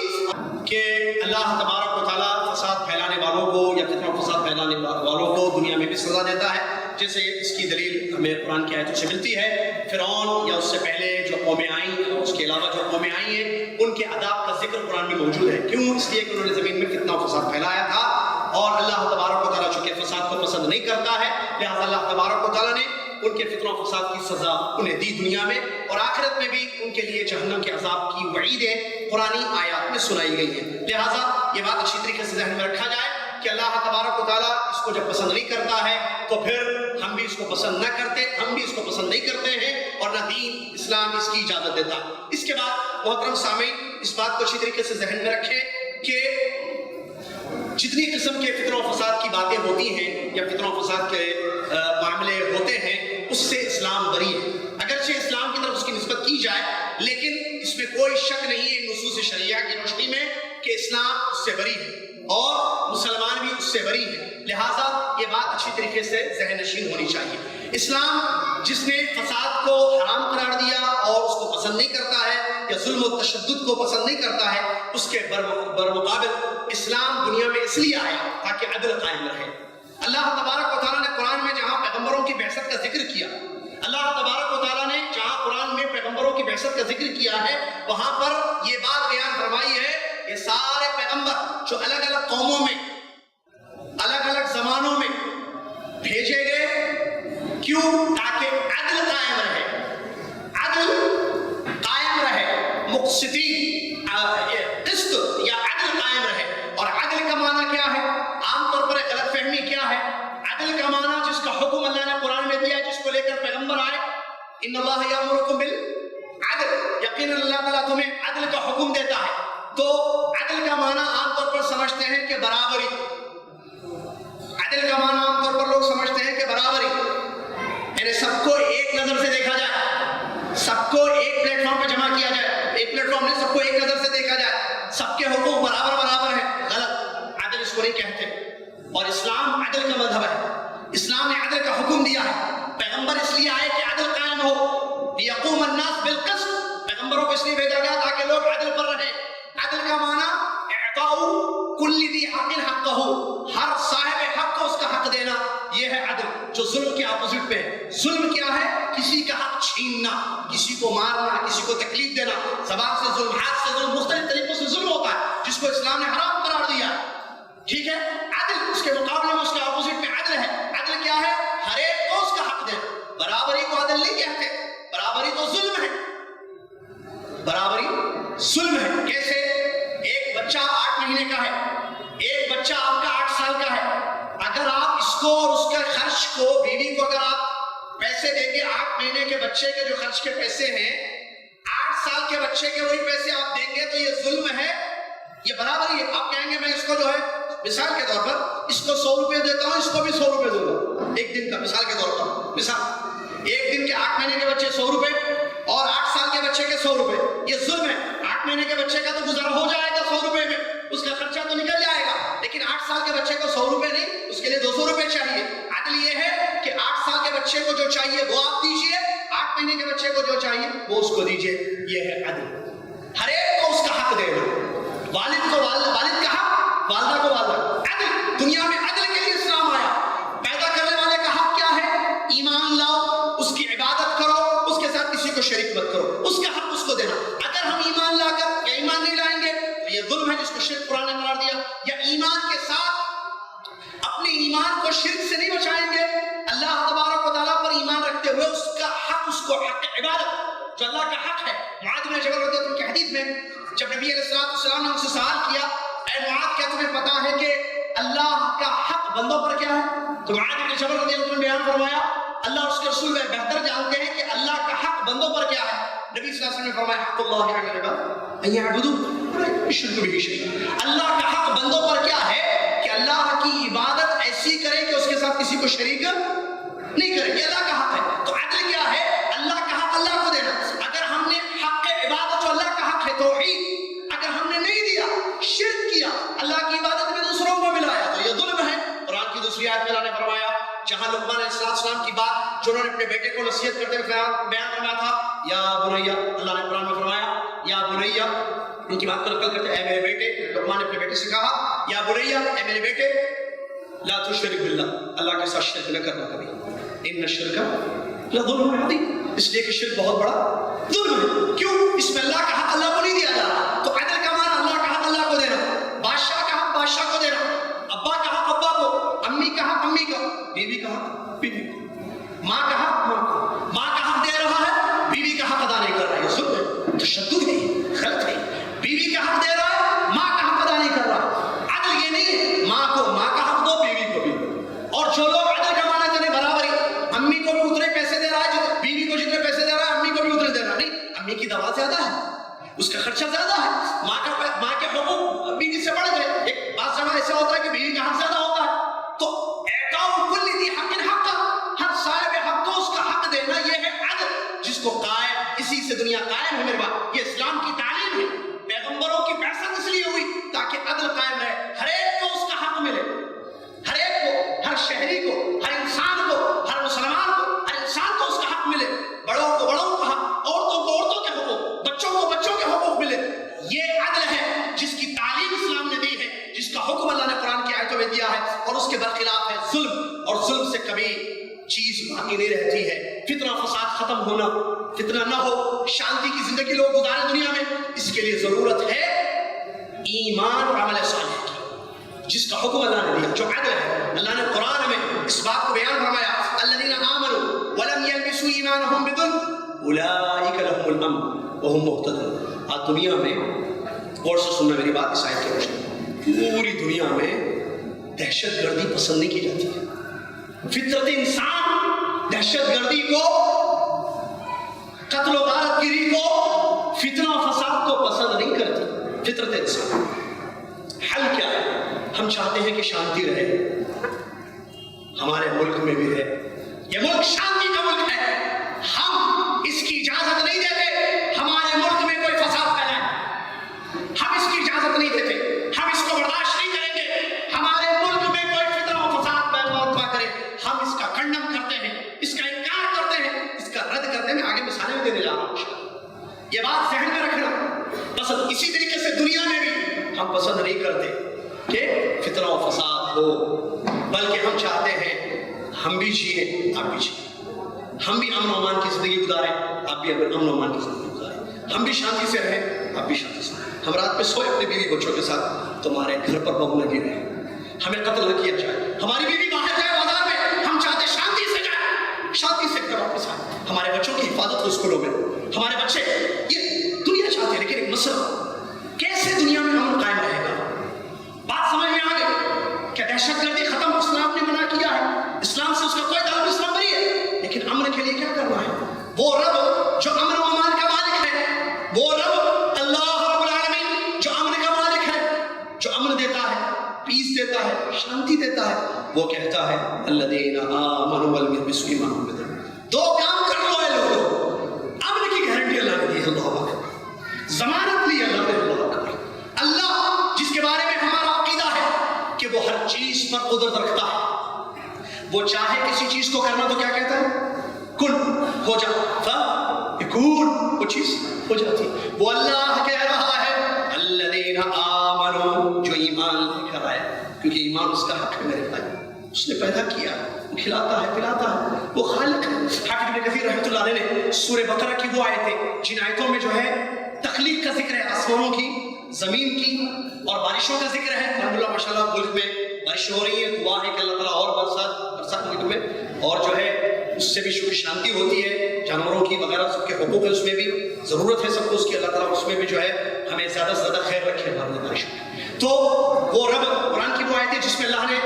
کہ اللہ تبارک و تعالیٰ فساد پھیلانے والوں کو یا فتنہ فساد پھیلانے والوں کو دنیا میں بھی سزا دیتا ہے، جیسے اس کی دلیل ہمیں قرآن کی آیتوں سے ملتی ہے۔ فرعون یا اس سے پہلے جو قومیں آئیں، اس کے علاوہ جو قومیں آئی ہیں، ان کے عذاب کا ذکر قرآن میں موجود ہے۔ کیوں؟ اس لیے کہ انہوں نے زمین میں فتنہ و فساد پھیلایا تھا، اور اللہ تبارک و تعالیٰ چونکہ فساد کو پسند نہیں کرتا ہے، لہٰذا اللہ تبارک و تعالیٰ نے ان کے فتنہ و فساد کی سزا انہیں دی دنیا میں، اور آخرت میں بھی ان کے لیے جہنم کے عذاب کی وعیدیں قرآنی آیات میں سنائی گئی ہیں۔ لہٰذا یہ بات اچھی طریقے سے ذہن میں رکھا جائے کہ اللہ تبارک و تعالیٰ اس کو جب پسند نہیں کرتا ہے تو پھر ہم بھی اس کو پسند نہ کرتے، ہم بھی اس کو پسند نہیں کرتے ہیں، اور نہ دین اسلام اس کی اجازت دیتا۔ اس کے بعد محترم سامعین، اس بات کو اچھی طریقے سے ذہن میں رکھیں کہ جتنی قسم کے فتنہ و فساد کی باتیں ہوتی ہیں یا فتنہ و فساد کے معاملے ہوتے ہیں، اس سے اسلام بری ہے۔ اگرچہ اسلام کی طرف اس کی نسبت کی جائے، لیکن اس میں کوئی شک نہیں ہے نصوص شریعہ کی روشنی میں کہ اسلام اس سے بری ہے اور مسلمان بھی اس سے بری ہے۔ لہٰذا یہ بات اچھی طریقے سے ذہن نشین ہونی چاہیے۔ اسلام جس نے فساد کو حرام قرار دیا اور اس کو پسند نہیں کرتا ہے یا ظلم و تشدد کو پسند نہیں کرتا ہے، اس کے برمقابل اسلام دنیا میں اس لیے آیا تاکہ عدل قائم رہے۔ اللہ تبارک و تعالیٰ نے قرآن میں جہاں پیغمبروں کی بعثت کا ذکر کیا، اللہ تبارک و تعالیٰ نے جہاں قرآن میں پیغمبروں کی بعثت کا ذکر کیا ہے، وہاں پر یہ بات بیان فرمائی ہے کہ سارے پیغمبر جو الگ الگ قوموں میں الگ الگ زمانوں میں بھیجے گئے، کیوں؟ تاکہ عدل قائم رہے، عدل قائم رہے، مقسطین، قسط یا عدل قائم رہے۔ اور عدل کا معنی کیا ہے؟ عام طور پر ایک غلط فہمی کیا ہے؟ عدل کا معنی جس کا حکم اللہ نے قرآن میں دیا، جس کو لے کر پیغمبر آئے، ان اللہ یامرکم بالعدل، یقیناً اللہ تعالیٰ تمہیں عدل کا حکم دیتا ہے۔ تو عدل کا معنی عام طور پر سمجھتے ہیں کہ برابری، عدل کا معنی عام طور پر لوگ سمجھتے ہیں کہ برابری، یعنی سب کو ایک نظر سے دیکھا جائے، سب کو ایک پلیٹ فارم پہ جمع کیا جائے، ایک پلیٹ فارم میں سب کو ایک نظر سے دیکھا جائے، سب کے حقوق برابر برابر ہیں۔ غلط، عدل اس کو نہیں کہتے، اور اسلام عدل کا مذہب ہے۔ اسلام نے عدل کا حکم دیا ہے۔ پیغمبر اس لیے آئے کہ عدل قائم ہو، یقوم الناس بالقسط، پیغمبروں کو اس لیے بھیجا گیا تاکہ لوگ عدل پر رہیں۔ عدل کا معنی اعطاء کل ذی حق حقہ، ہر صاحب حق کو اس کا حق دینا، یہ ہے عدل، جو ظلم کے اپوزٹ پہ ہے۔ ظلم کیا ہے؟ کسی کا حق چھیننا، کسی کو مارنا، کسی کو تکلیف دینا، زبان سے ظلم، ہاتھ سے ظلم، مختلف طریقوں سے ظلم ہوتا ہے جس کو اسلام نے حرام قرار دیا ہے، ٹھیک ہے۔ عدل اس کے مقابلے میں اس کے اپوزٹ میں عدل ہے۔ عدل کیا ہے؟ ہر ایک کو اس کا حق دینا۔ برابری کو عدل نہیں کہتے، برابری تو ظلم ہے، برابری ظلم ہے۔ کیسے؟ ایک بچہ 8 مہینے کا ہے، ایک بچہ آپ کا 8 سال کا ہے، اگر آپ اس کو اور اس کے خرچ کو، بیوی کو اگر آپ پیسے دیں گے 8 مہینے کے بچے کے جو خرچ کے پیسے ہیں، 8 سال کے بچے کے وہی پیسے آپ دیں گے، تو یہ ظلم ہے، یہ برابری ہے۔ آپ کہیں گے میں اس کو جو ہے مثال کے طور پر اس کو 100 روپے دیتا ہوں، اس کو بھی 100 روپے دوں گا ایک دن کا، مثال کے طور پر، مثال ایک دن کے 8 مہینے کے بچے 100 روپے اور 8 سال کے بچے کے 100 روپے، یہ ظلم ہے۔ 8 مہینے کے بچے کا تو گزارا ہو جائے گا 100 روپے میں، اس کا خرچہ تو نکل جائے گا، لیکن 8 سال کے بچے کو 100 روپے نہیں، اس کے لیے 200 روپے چاہیے۔ عدل یہ ہے کہ 8 سال کے بچے کو جو چاہیے وہ آپ دیجئے، 8 مہینے کے بچے کو جو چاہیے وہ اس کو دیجئے، یہ ہے عدل۔ ہر ایک کو اس کا حق دینا، والد کو والد کا حق، والدہ کو والدہ۔ عدل، دنیا میں عدل کے لیے اسلام آیا۔ پیدا کرنے والے کا حق کیا ہے؟ ایمان لاؤ، اس کی عبادت کرو، اس کے ساتھ کسی کو شریک مت کرو، اس کا حق اس کو دینا۔ اگر ہم ایمان لا کر یا ایمان نہیں لائیں گے تو یہ ظلم ہے جس کو شرک قرآن نے قرار دیا، یا ایمان کے ساتھ اپنے ایمان کو شرک سے نہیں بچائیں گے، اللہ تبارک و تعالیٰ پر ایمان رکھتے ہوئے اس کا حق، اس کو حق عبادت جو اللہ کا حق ہے۔ معاذ بن جبل رضی اللہ عنہ کی حدیث میں جب نبی علیہ السلام نے ان سے سوال کیا، اے معاذ کیا تمہیں پتا ہے کہ اللہ کا حق بندوں پر کیا ہے؟ تو معاذ بن جبل رضی اللہ عنہ نے بیان فرمایا اللہ اور اس کے رسول میں بہتر جانتے ہیں کہ اللہ کا حق بندوں پر کیا ہے۔ نبی صلی اللہ علیہ وسلم نے فرمایا حق اللہ علی العباد ان یعبدوہ یشرکوا بہ شیئا، اللہ کا حق بندوں پر کیا ہے کہ اللہ کی عبادت ایسی کریں کہ اس کے ساتھ کسی کو شریک نہیں کریں، یہ اللہ کا حق ہے۔ تو عدل کیا ہے؟ اللہ کا حق اللہ کو دینا۔ اگر ہم نے حق عبادت جو اللہ کا حق ہے توحید، اگر ہم نے نہیں دیا، شرک کیا، اللہ کی عبادت میں دوسروں کو ملایا، تو یہ ظلم ہے۔ قرآن کی دوسری آیت میں اللہ نے فرمایا جہاں لقمان علیہ السلام کی بات جو انہوں نے اپنے بیٹے کو نصیحت کرتے ہوئے بیان فرمایا تھا، یا بنیا، اللہ نے قرآن میں فرمایا یا بنیا، ان کی بات کو نقل کرتے اے میرے بیٹے، لقمان نے اپنے بیٹے سے کہا یا بنیا، اے میرے بیٹے، لا تشرک باللہ، اللہ کے ساتھ شرک نہ کرنا کبھی، ان الشرک لظلم عظیم، اس لیے کہ شرک بہت بڑا ظلم ہے۔ کیوں؟ اس میں اللہ کا حق اللہ کو نہیں دیا جا رہا۔ تو عدل کا معنی اللہ کا حق اللہ کو دینا، بادشاہ کا حق بادشاہ کو دینا، ابا کا حق ابا کو، امی کا حق امی کا، بیوی کا حق بیوی کو، ماں کا حق ماں کو۔ ماں کا حق دے رہا ہے، بیوی کا حق ادا نہیں کر رہا ہے، یہ ظلم ہے، تشدد ہے، غلط ہے۔ بیوی کا حق دے رہا ہے، ماں کا حق ادا نہیں کر رہا۔ عدل یہ نہیں ہے ماں کو ماں کا حق دو، بیوی کو بھی۔ اور جو لوگ عدل کا معنی چلے برابری، امی کو بھی اتنے پیسے دے رہا ہے، بیوی کو جتنے پیسے دے رہا ہے امی کو بھی اتنے دے رہا ہے، نہیں، امی کی دوا زیادہ ہے، اس کا خرچہ زیادہ ہے، ماں کے حقوق بیوی سے بڑھ گئے۔ ایک بات سمجھ ایسا ہوتا ہے کہ بیوی کا حق زیادہ ہوتا ہے، تو اعطاء کل ذی حق حق، ہر صاحب حق کو اس کا حق دینا، یہ ہے عدل جس کو قائم، اسی سے دنیا قائم ہے میرے بات، یہ اسلام کی تعلیم ہے۔ پیغمبروں کی بعثت اس لیے ہوئی تاکہ عدل قائم رہے، ہر ایک کو اس کا حق ملے، ہر ایک کو، ہر شہری کو، ہر انسان کو، ہر مسلمان کو، ہر انسان کو اس کا حق ملے، بڑوں کو بڑوں کا حق، عورتوں کو عورتوں کے حقوق، بچوں کو بچوں کے حقوق ملے۔ یہ عدل ہے جس کی تعلیم اسلام نے دی ہے، جس کا حکم اللہ نے قرآن کی آیتوں میں دیا ہے، اور اس کے برخلاف ہے ظلم، اور ظلم سے کبھی چیز باقی نہیں رہتی ہے۔ فتنہ فساد ختم ہونا، فتنہ نہ ہو، شانتی کی زندگی لوگ گزارے دنیا میں، اس کے لیے ضرورت ہے ایمان اور عمل صالح کی، جس کا حکم اللہ نے دیا، جو عدل ہے۔ اللہ نے قرآن میں اس بات کو بیان فرمایا الذین آمنوا ولم یلبسوا ایمانہم بظلم اولئک لہم الامن وہم مہتدون۔ آج دنیا میں، غور سے سننا میری بات اس آیت کی روشنی، پوری دنیا میں دہشت گردی پسند نہیں کی جاتی ہے۔ فطرت انسان دہشت گردی کو، قتل و غارت گیری کو، فتنہ و فساد کو پسند نہیں کرتی فطرت انسان۔ حل کیا ہے؟ ہم چاہتے ہیں کہ شانتی رہے، ہمارے ملک میں بھی رہے، یہ ملک شانتی کا ملک ہے، ہم اس کی اجازت نہیں دیتے ہمارے ملک میں کوئی فساد پھیلائے، ہم اس کی اجازت نہیں دیتے، ہم اس کو برداشت نہیں کریں گے ہمارے ملک میں کوئی فتنہ و فساد برپا کرے، ہم اس کا کنڈم کرتے ہیں، اس کا انکار کرتے ہیں، اس کا رد کرتے ہیں۔ میں آگے مثالیں بھی دینے جا رہا ہوں، یہ بات ذہن میں رکھنا۔ پسند اسی طریقے سے دنیا میں بھی ہم پسند نہیں کرتے فتنہ و فساد ہو، بلکہ ہم چاہتے ہیں ہم بھی جیے آپ بھی جیے، ہم بھی امن و امان کی زندگی گزاریں آپ بھی امن و امان کی زندگی گزاریں، ہم بھی شانتی سے رہیں آپ بھی شانتی سے رہیں، ہم رات میں سوئے اپنے بیوی بچوں کے ساتھ، تمہارے گھر پر بہو لگی رہے، ہمیں قتل نہ کیا جائے، ہماری بیوی باہر جائے بازار میں، ہم چاہتے شانتی سے جائیں، شانتی سے گھر واپس آئیں، ہمارے بچوں کی حفاظت ہو اسکولوں میں، ہمارے بچے یہ دنیا چاہتے ہیں، لیکن ایک مسئلہ کیسے دنیا میں امن قائم رہے گا؟ بات سمجھ میں آ گئی کہ دہشت گردی ختم اسلام نے منع کیا ہے، اسلام سے اس کا کوئی تعلق، اسلام بری ہے، لیکن امن کے لیے کیا کرنا ہے؟ وہ رب جو امن و امان کا مالک ہے، وہ رب اللہ رب العالمین جو امن کا مالک ہے، جو امن دیتا ہے، پیس دیتا ہے، شانتی دیتا ہے، وہ کہتا ہے الذین آمنوا ولم یلبسوا ایمانهم بظلم، دو کام کر لو اے لوگوں، امن کی گارنٹی اللہ نے دی ہے، اللہ اکبر، ضمانت لی اللہ نے، اللہ اکبر، اللہ جس کے بارے میں ہمارا عقیدہ ہے کہ وہ ہر چیز پر قدرت رکھتا ہے، وہ چاہے کسی چیز کو کرنا تو کیا کہتا ہے؟ کن ہو جا، فیکون، وہ چیز ہو جاتی، وہ اللہ کہہ رہا ہے الذین آمنوا جو ایمان لے کر آئے، کیونکہ ایمان اس کا حق ہے میرے بھائی، اس نے پیدا کیا، وہ کھلاتا ہے پلاتا ہے، وہ خالق ہے۔ حافظ ابن کثیر رحمۃ اللہ علیہ نے سورہ بقرہ کی وہ آیتیں جن آیتوں میں جو ہے تخلیق کا ذکر ہے، آسمانوں کی، زمین کی اور بارشوں کا ذکر ہے، الحمدللہ ماشاءاللہ ملک میں بارش ہو رہی ہے، دعا ہے کہ اللہ تعالیٰ اور برسات ملک میں، اور جو ہے اس سے بھی شکر شانتی ہوتی ہے، جانوروں کی وغیرہ سب کے حقوق ہے، اس میں بھی ضرورت ہے سب کو اس کی، اللہ تعالیٰ اس میں بھی جو ہے ہمیں زیادہ سے زیادہ خیر رکھے ہمارے بارشوں میں۔ تو وہ رب قرآن کی وہ آیت ہے جس میں اللہ نے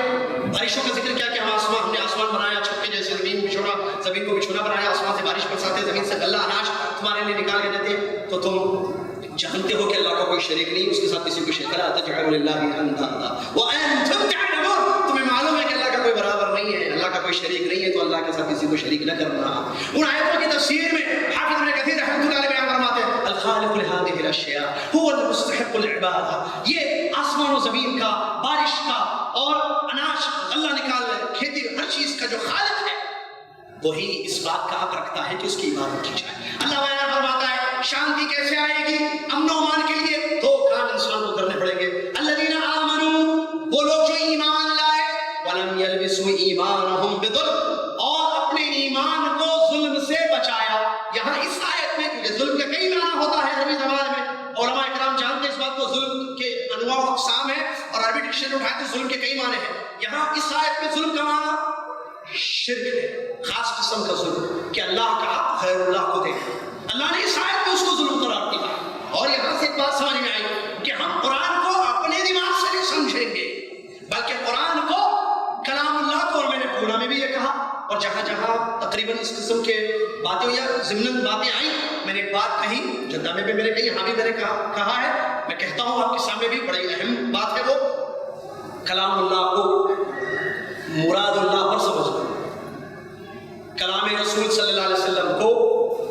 بارشوں کا ذکر کیا کہ ہم نے آسمان بنایا چھت کے جیسے، زمین کو بچھونا بنایا، آسمان سے بارش برساتے، زمین سے غلہ اناج تمہارے لیے نکال کے دیتے، تو تم جانتے ہو کہ اللہ کا کوئی شریک نہیں، اس کے ساتھ کسی کو شریک کرا تجعلوا للہ اندادا وانتم تعلمون، تمہیں معلوم ہے کہ اللہ کا کوئی برابر نہیں ہے، اللہ کا کوئی شریک نہیں ہے، تو اللہ کے ساتھ کسی کو شریک نہ کرنا۔ ان آیتوں کی تفسیر میں حافظ ابن کثیر رحمۃ اللہ علیہ بیان فرماتے ہیں الخالق لهذه الاشیاء هو المستحق العبادہ، یہ آسمان و زمین کا، بارش کا اور اناج اللہ نکالنا، کھیتی، ہر چیز کا جو خالق ہے وہی اس بات کا حق رکھتا ہے کہ اس کی عبادت کی جائے۔ اللہ بیان فرماتا ہے شانتی کیسے آئے گی؟ امن و امان کے لیے دو کام انسان کو کرنے پڑیں گے، الذین آمنوا، وہ لوگ جو ایمان لائے، ولم یلبسوا ایمانهم بظلم، اور اپنے ایمان کو ظلم سے بچایا۔ یہاں اس آیت میں، کیونکہ ظلم کا کئی معنی ہوتا ہے عربی زبان میں، علماء کرام جانتے ہیں اس بات کو، ظلم کے انواع و اقسام ہیں، اور عربی ڈکشنری اٹھائے تو ظلم کے کئی معنی ہیں۔ یہاں اس آیت میں ظلم کا معنی شرک ہے، خاص قسم کا ظلم کہ اللہ کا حق غیر اللہ کو دے، اللہ نے اس آیت میں اس کو ظلم قرار دیا۔ اور یہاں سے ایک بات سمجھ میں آئی کہ ہم قرآن کو اپنے دماغ سے نہیں سمجھیں گے، بلکہ قرآن کو، کلام اللہ کو، اور میں نے پورا میں بھی یہ کہا، اور جہاں جہاں تقریباً اس قسم کے باتیں یا ضمناً باتیں آئیں، میں نے ایک بات کہی، جدہ میں بھی میں نے کہی، یہاں بھی میں نے کہا ہے، میں کہتا ہوں آپ کے سامنے بھی، بڑی اہم بات ہے وہ، کلام اللہ کو مراد اللہ پر سمجھنا، کلام رسول صلی اللہ علیہ وسلم کو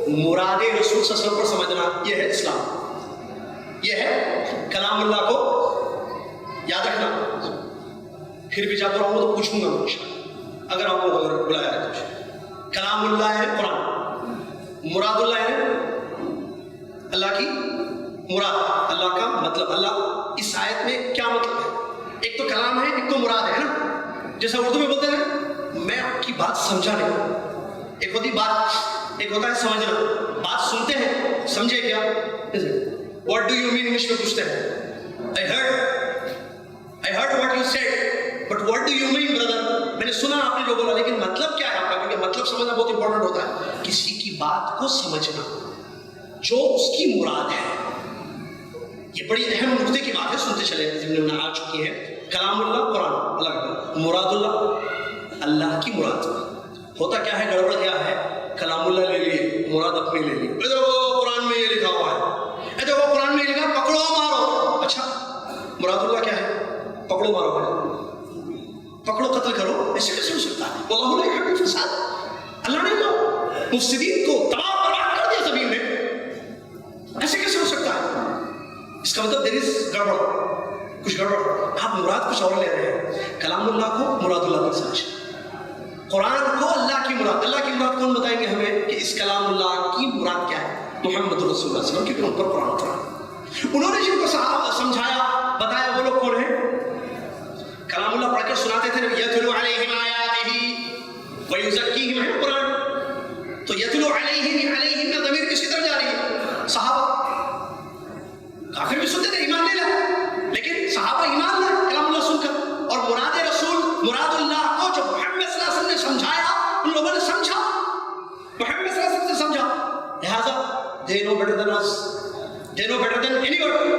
مراد رسول صلی اللہ علیہ وسلم پر سمجھنا، یہ ہے اسلام، یہ ہے کلام اللہ کو یاد رکھنا۔ پھر بھی جب رہوں تو پوچھوں گا انشاءاللہ، اگر آپ کو بلایا ہے تو کلام اللہ ہے قرآن، مراد اللہ ہے اللہ کی مراد، اللہ کا مطلب، اللہ اس آیت میں کیا مطلب ہے؟ ایک تو کلام ہے، ایک تو مراد ہے نا، جیسا اردو میں بولتے ہیں میں آپ کی بات سمجھا نہیں، ایک ہوتی بات، ایک ہوتا ہے سمجھنا، بات سنتے ہیں، سمجھے کیا، what do you mean English میں پوچھتے ہیں، I heard what you said but what do you mean brother، میں نے سنا آپ نے جو بولا لیکن مطلب کیا ہے آپ کا، کیونکہ مطلب سمجھنا بہت امپورٹنٹ ہوتا ہے، کسی کی بات کو سمجھنا جو اس کی مراد ہے، یہ بڑی اہم نقطے کی بات ہے، سنتے چلے ضمن میں آ چکی ہے، کلام اللہ قرآن، اللہ کا مراد اللہ، اللہ کی مراد، ہوتا کیا ہے، گڑبڑ کیا ہے، کلام اللہ لے لیے، مراد اپنی لے لی، قرآن میں یہ لکھا ہوا ہے، وہ قرآن میں لکھا پکڑو مارو، اچھا مراد اللہ کیا ہے، پکڑو مارو ہے، پکڑو قتل کرو، ایسے کیسے ہو سکتا ہے؟ واللہ لا یحب الفساد، اللہ نے تو مفسدین کو تباہ برباد کر دیا زمین میں، ایسے کیسے ہو سکتا ہے؟ اس کا مطلب دیر از گڑبڑ، کچھ گڑبڑ، آپ مراد کچھ اور لے رہے ہیں، کلام اللہ کو مراد اللہ پر سمجھ، قرآن کو اللہ کی مراد، اللہ کی مراد کون بتائیں گے ہمیں کہ اس کلام اللہ کی مراد کیا ہے؟ محمد رسول اللہ صلی اللہ علیہ وسلم، کیونکہ ان پر قرآن، انہوں نے جن کو سمجھایا بتایا وہ لوگ کون ہیں؟ کلام اللہ پڑھ کر سناتے تھے یتلو علیہم آیاتہ ویزکیہم، ہے قرآن، تو یتلو علیہم میں ضمیر کس کی طرف جا رہی ہے؟ صحابہ. کافر بھی سنتے تھے، ایمان نہیں لائے، لیکن صحابہ ایمان لائے کلام اللہ سن کر. اور مراد رسول، مراد اللہ کو جو محمد صلی اللہ علیہ وسلم نے سمجھایا ان لوگوں نے سمجھا، محمد صلی اللہ علیہ وسلم نے سمجھا، لہذا they know better than us, they know better than anyone.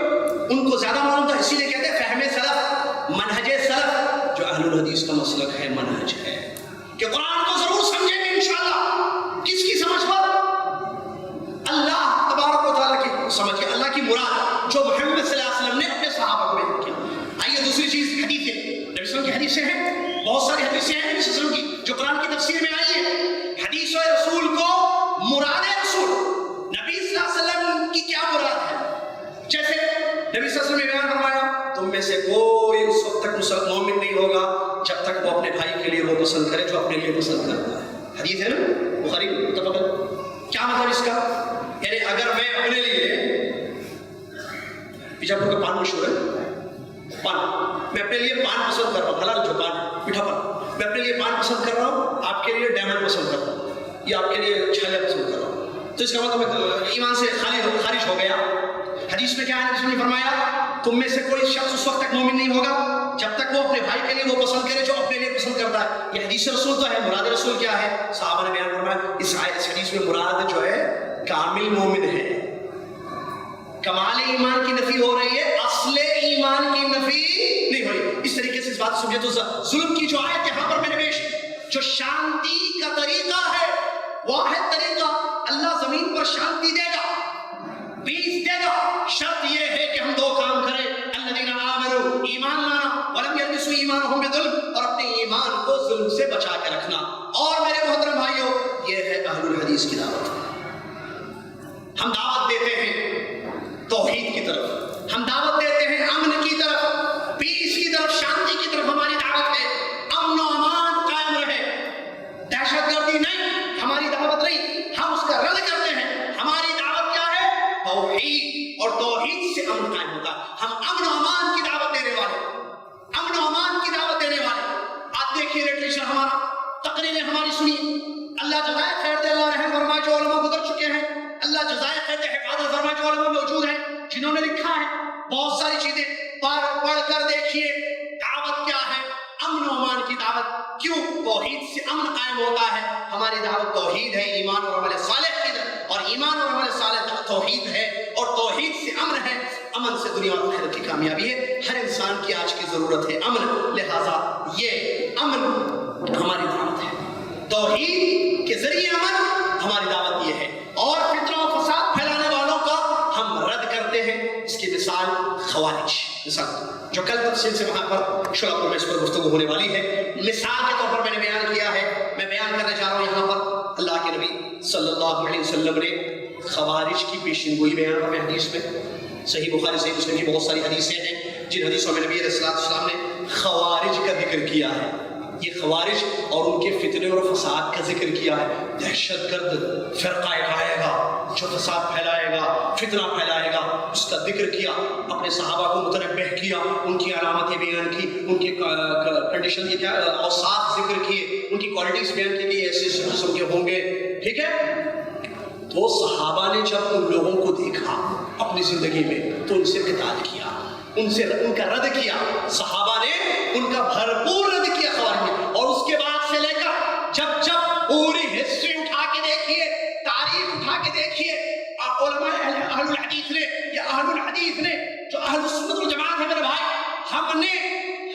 ان کو زیادہ معلوم تھا، اسی لیے کہتے ہیں فہم سلف، منہج سلف، جو اہل الحدیث کا مسلک ہے، منہج ہے کہ قرآن کو ضرور سمجھیں گے انشاءاللہ. کس کی سمجھ پر؟ اللہ تبارک و تعالیٰ کی سمجھ ہے، اللہ کی مراد جو محمد صلی اللہ علیہ وسلم نے اپنے صحابہ کو بیان کیا. آئیے دوسری چیز حدیثیں، نبی صلی اللہ علیہ وسلم کی حدیثیں ہیں، بہت ساری حدیثیں ہیں نبی صلی اللہ علیہ وسلم کی جو قرآن کی تفسیر میں آئی ہے. حدیث و رسول کو مراد رسول نبی صلی اللہ علیہ وسلم کی کیا مراد ہے؟ جیسے نبی صلی اللہ علیہ وسلم نے بیان فرمایا تم میں سے کوئی اس وقت تک مومن نہیں ہوگا جب تک وہ اپنے بھائی کے لیے وہ پسند کرے جو اپنے لیے پسند کرتا ہے. حدیث ہے نا، بخاری متفق. کیا مطلب اس کا؟ یعنی اگر میں اپنے لیے، بیجاپور کا پان مشہور ہے، پان، میں اپنے لیے پان پسند کر رہا ہوں، حلال جو پان، میٹھا پان، میں اپنے لیے پان پسند کر رہا ہوں، آپ کے لیے ڈائمنڈ پسند کر رہا ہوں یا آپ کے لیے چھالے پسند کر رہا ہوں، تو اس کا مطلب ایمان سے خارج ہو گیا. حدیث میں کیا ہے؟ نبی نے فرمایا تم میں سے کوئی شخص اس وقت تک مومن نہیں ہوگا جب تک وہ اپنے بھائی کے لیے وہ پسند کرے جو اپنے لیے پسند کرتا ہے. یہ حدیث رسول تو ہے. مراد رسول کیا ہے؟ صحابہ نے بیان فرمایا اس حدیث میں مراد جو ہے کامل مومن ہے. کمال ایمان کی نفی ہو رہی ہے، اصل ایمان کی نفی نہیں ہو رہی. اس طریقے سے اس بات سمجھے تو ظلم کی جو آیت یہاں پر میں نے پیش، جو شانتی کا طریقہ ہے، واحد طریقہ، اللہ زمین پر شانتی دے گا، پیس دے گا. شرط یہ ہے کہ ہم دو کام کریں، الذین آمنوا، ایمان لانا، ولم یلبسوا ایمانہم بظلم، اور اپنے ایمان کو ظلم سے بچا کے رکھنا. اور میرے محترم بھائیوں، یہ ہے اہل الحدیث کی دعوت. ہم دعوت دیتے ہیں توحید کی طرف، ہم دعوت دیتے ہیں امن کی طرف، پیس کی طرف، شانتی کی طرف. ہماری دعوت ہے امن و امان قائم رہے، دہشت گردی نہیں، ہماری دعوت نہیں، ہم اس کا رد کرتے ہیں. ہماری دعوت کیا ہے؟ توحید، اور توحید سے امن قائم ہوتا ہے. ہم امن و امان کی دعوت دینے والے، امن و امان کی دعوت دینے والے. آپ دیکھیے لٹریچر ہمارا، تقریریں ہماری سنیے. اللہ جزائے خیر دے، اللہ رحم فرمائے جو علماء گزر چکے ہیں، اللہ جزائے خیر دے، حفاظت فرمائے جو علماء موجود ہیں جنہوں نے لکھا ہے. بہت ساری چیزیں پڑھ کر دیکھیے. دعوت کیا ہے؟ امن و امان کی دعوت. کیوں؟ توحید سے امن قائم ہوتا ہے. ہماری دعوت توحید ہے، ایمان اور عمل صالح کی طرف، اور ایمان اور عمل صالح توحید ہے، اور توحید سے امن ہے. امن سے دنیا اور آخرت کی کامیابی ہے. ہر انسان کی آج کی ضرورت ہے امن، لہذا یہ امن ہماری دعوت ہے. توحید کے ذریعے امن ہماری دعوت یہ ہے. اور فتنہ و فساد پھیلانے والوں کا ہم رد کرتے ہیں. اس کی مثال خوارج، مثال جو کل تفصیل سے وہاں پر شعراء میں اس پر گفتگو ہونے والی ہے. مثال کے طور پر میں نے بیان کیا ہے، میں بیان کرنا چاہ رہا ہوں یہاں پر. اللہ کے نبی صلی اللہ علیہ وسلم نے خوارج کی پیشن گوئی بیان فرمائی حدیث میں. صحیح بخاری صحیح مسلم کی بہت ساری حدیثیں ہیں جن حدیثوں میں نبی علیہ السلام نے خوارج کا ذکر کیا ہے. یہ خوارج اور ان کے فتنے اور فساد کا ذکر کیا ہے. دہشت گرد فرقہ آئے گا جو فساد پھیلائے گا، فتنہ پھیلائے گا، اس کا ذکر کیا. اپنے صحابہ کو متنبہ کیا، ان کی علامتیں بیان کی، ان کی کنڈیشن کی کیا اوصاف ذکر کیے، ان کی کوالٹیز بیان کی کہ ایسے قسم کے ہوں گے. ٹھیک ہے؟ تو صحابہ نے جب ان لوگوں کو دیکھا اپنی زندگی میں تو ان سے قتال کیا، ان کا رد کیا. صحابہ نے ان کا بھرپور رد کیا خوارج میں. اور اس کے بعد سے لے کر جب پوری ہسٹری اٹھا کے دیکھیے، تاریخ اٹھا کے دیکھیے، علماء اہل الحدیث نے یا اہل الحدیث نے جو اہل السنت والجماعت ہے میرے بھائی، ہم نے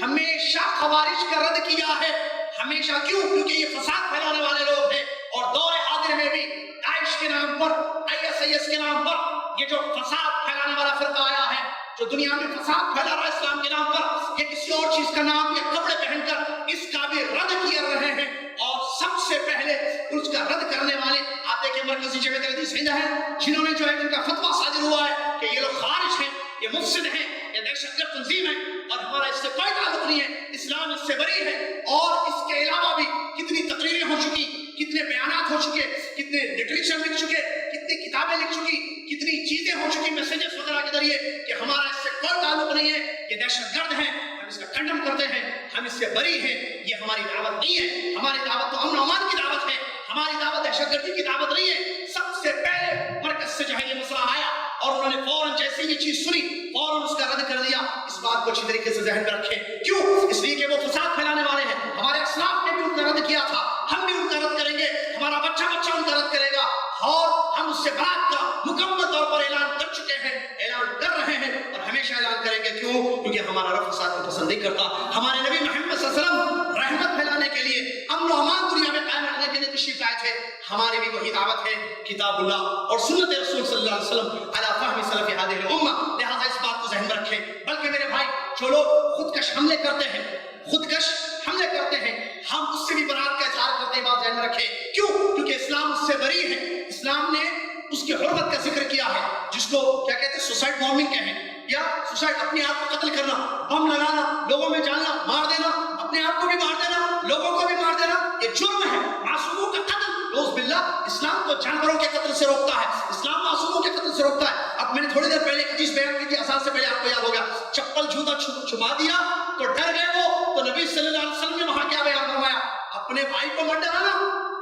ہمیشہ خوارج کا رد کیا ہے. ہمیشہ. کیوں؟ کیونکہ یہ فساد پھیلانے والے لوگ ہیں. اور دور حاضر میں بھی داعش کے نام پر، ISIS کے نام پر یہ جو فساد پھیلانے والا فرقہ آیا ہے، جو دنیا میں فساد پھیلا رہا ہے اسلام کے نام پر، یہ کسی اور چیز کا نام یا کپڑے پہن کر اس کا بھی رد کر رہے ہیں. اور سب سے پہلے اس کا رد کرنے والے آپ دیکھیں مرکزی جمعیت احمدیہ ہند ہے، جنہوں نے جو ہے جن کا فتویٰ صادر ہوا ہے کہ یہ لوگ خارج ہیں، یہ مفسد ہیں، یہ دہشت گرد تنظیم ہے، اور ہمارا اس سے کوئی تعلق نہیں ہے، اسلام اس سے بری ہے. اور اس کے علاوہ بھی کتنی تقریریں ہو چکی، کتنے بیانات ہو چکے، کتنے لٹریچر لکھ چکے، کتنی کتابیں لکھ چکی، کتنی چیزیں ہو چکی میسیجز وغیرہ کے ذریعے کہ ہمارا اس سے کوئی تعلق نہیں ہے، یہ دہشت گرد ہیں، ہم اس کا کنڈم کرتے ہیں، ہم اس سے بری ہیں، یہ ہماری دعوت نہیں ہے. ہماری دعوت تو امن و امان کی دعوت ہے، ہماری دعوت دہشت گردی کی دعوت نہیں ہے. سب سے پہلے مرکز سے جو ہے یہ مسئلہ آیا اور انہوں نے فوراً جیسے یہ چیز سنی فوراً اس کا رد کر دیا. اس بات کو اچھی طریقے سے ذہن میں رکھیں. کیوں؟ اس لیے کہ وہ فساد پھیلانے والے ہیں. ہمارے اسلاف نے بھی ان کا رد کیا تھا، ہم بھی ان کا رد کریں گے، ہمارا بچہ بچہ ان کا رد کرے گا، اور ہم اس سے برات کا مکمل طور پر اعلان کر چکے ہیں، اعلان کر رہے ہیں اور ہمیشہ اعلان کریں گے. کیوں؟ کیونکہ ہمارا رب فساد کو پسند نہیں کرتا. ہمارے نبی محمد صلی اللہ علیہ وسلم رحمت پھیلانے کے لیے، امن و امان دنیا میں قائم رکھنے کے لیے تشریف لائے تھے. ہماری بھی وہی دعوت ہے، کتاب اللہ اور سنت رسول صلی اللہ علیہ وسلم علی فہم سلف هذه الامہ. لہذا اس بات کو ذہن میں رکھیں. بلکہ میرے بھائی جو لوگ خودکش حملے کرتے ہیں، خودکش حملے کرتے ہیں، ہم اس سے بھی برات کا اظہار کرتے ہیں. بات ذہن میں رکھیں. کیوں؟ کیونکہ اسلام اس سے بری ہے. اسلام نے اس کی حرمت کا ذکر کیا ہے، جس کو کیا کہتے ہیں، سوسائڈ بامبنگ کہیں، یا سوسائڈ، اپنے آپ کو قتل کرنا، بم لگانا، لوگوں میں جاننا، مار دینا، اپنے آپ کو بھی مار دینا، لوگوں کو بھی مار دینا، یہ جرم ہے. معصوموں کا قتل، روز باللہ. اسلام تو جانوروں کے قتل سے روکتا ہے، اسلام معصوموں کے قتل سے روکتا ہے. اب میں نے تھوڑی دیر پہلے ایک حدیث بیان کی تھی، اذان سے پہلے آپ کو یاد ہوگا، چپل جوتا چھپا دیا تو ڈر گئے وہ، تو نبی صلی اللہ علیہ وسلم نے وہاں کیا بیان فرمایا؟ اپنے بھائی کو مت ڈرانا،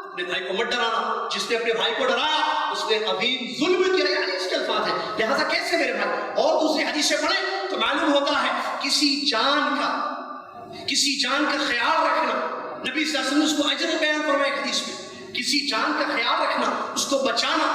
اپنے بھائی کو مت ڈرانا. جس نے اپنے بھائی کو ڈرایا اس نے عظیم ظلم کیا. یعنی اس کے الفاظ ہیں. لہذا کیسے میرے بھائی؟ اور دوسری حدیث سے پڑھیں تو معلوم ہوتا ہے کسی جان کا خیال رکھنا. نبی صلی اللہ علیہ وسلم نے اس کو اجر بیان فرمایا حدیث میں. کسی جان کا خیال رکھنا، اس کو بچانا،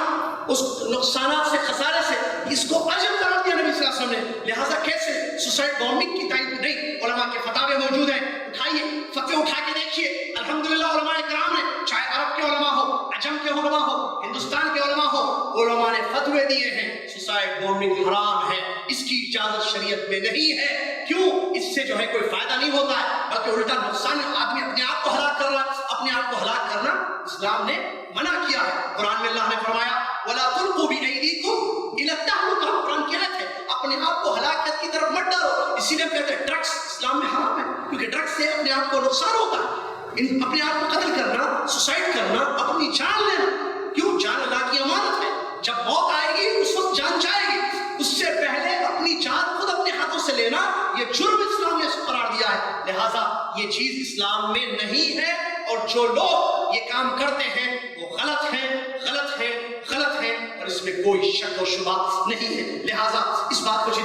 اس نقصانات سے، خسارے سے، اس کو اجر قرار دیا نبی صلی اللہ علیہ وسلم نے. لہذا کیسے؟ سوسائڈ بامبنگ کی تائید نہیں. علماء کے فتاوے موجود ہیں، اٹھائیے فتوے اٹھا کے دیکھیے. الحمدللہ علماء کرام نے، چاہے عرب کے علماء ہو، عجم کے علماء ہو، ہندوستان کے علماء ہو، علماء نے فتوے دیے ہیں سوسائڈ بامبنگ حرام ہے، اس کی اجازت شریعت میں نہیں ہے. کیوں؟ اس سے جو ہے کوئی فائدہ نہیں ہوتا ہے، بلکہ الٹا نقصان ہے. آدمی اپنے آپ کو ہلاک کر رہا ہے. اپنے آپ کو ہلاک کرنا اسلام نے منع کیا ہے. قرآن میں اللہ نے فرمایا وَلَا تُلْقُوا بِأَيْدِيكُمْ إِلَى التَّهْلُكَةِ. قرآن کی آیت ہے، اپنے آپ کو ہلاکت کی طرف مت ڈالو. اسی لیے کہتے ہیں ڈرگس اسلام میں حرام ہے، کیونکہ ڈرگس سے اپنے آپ کو نقصان ہوتا ہے. اپنے آپ کو قتل کرنا، سوسائڈ کرنا، اپنی جان لینا. کیوں؟ جان اللہ کی امانت ہے. جب موت آئے گی اس وقت جان جائے گی. اس سے پہلے اپنی جان خود اپنے ہاتھوں سے لینا یہ جرم اسلام نے قرار دیا ہے. لہذا یہ چیز اسلام میں نہیں ہے، اور جو لوگ یہ کام کرتے ہیں وہ غلط ہیں، غلط ہیں، غلط ہیں، اور اس میں کوئی شک و شبہ نہیں ہے. لہذا اس بات کو اسی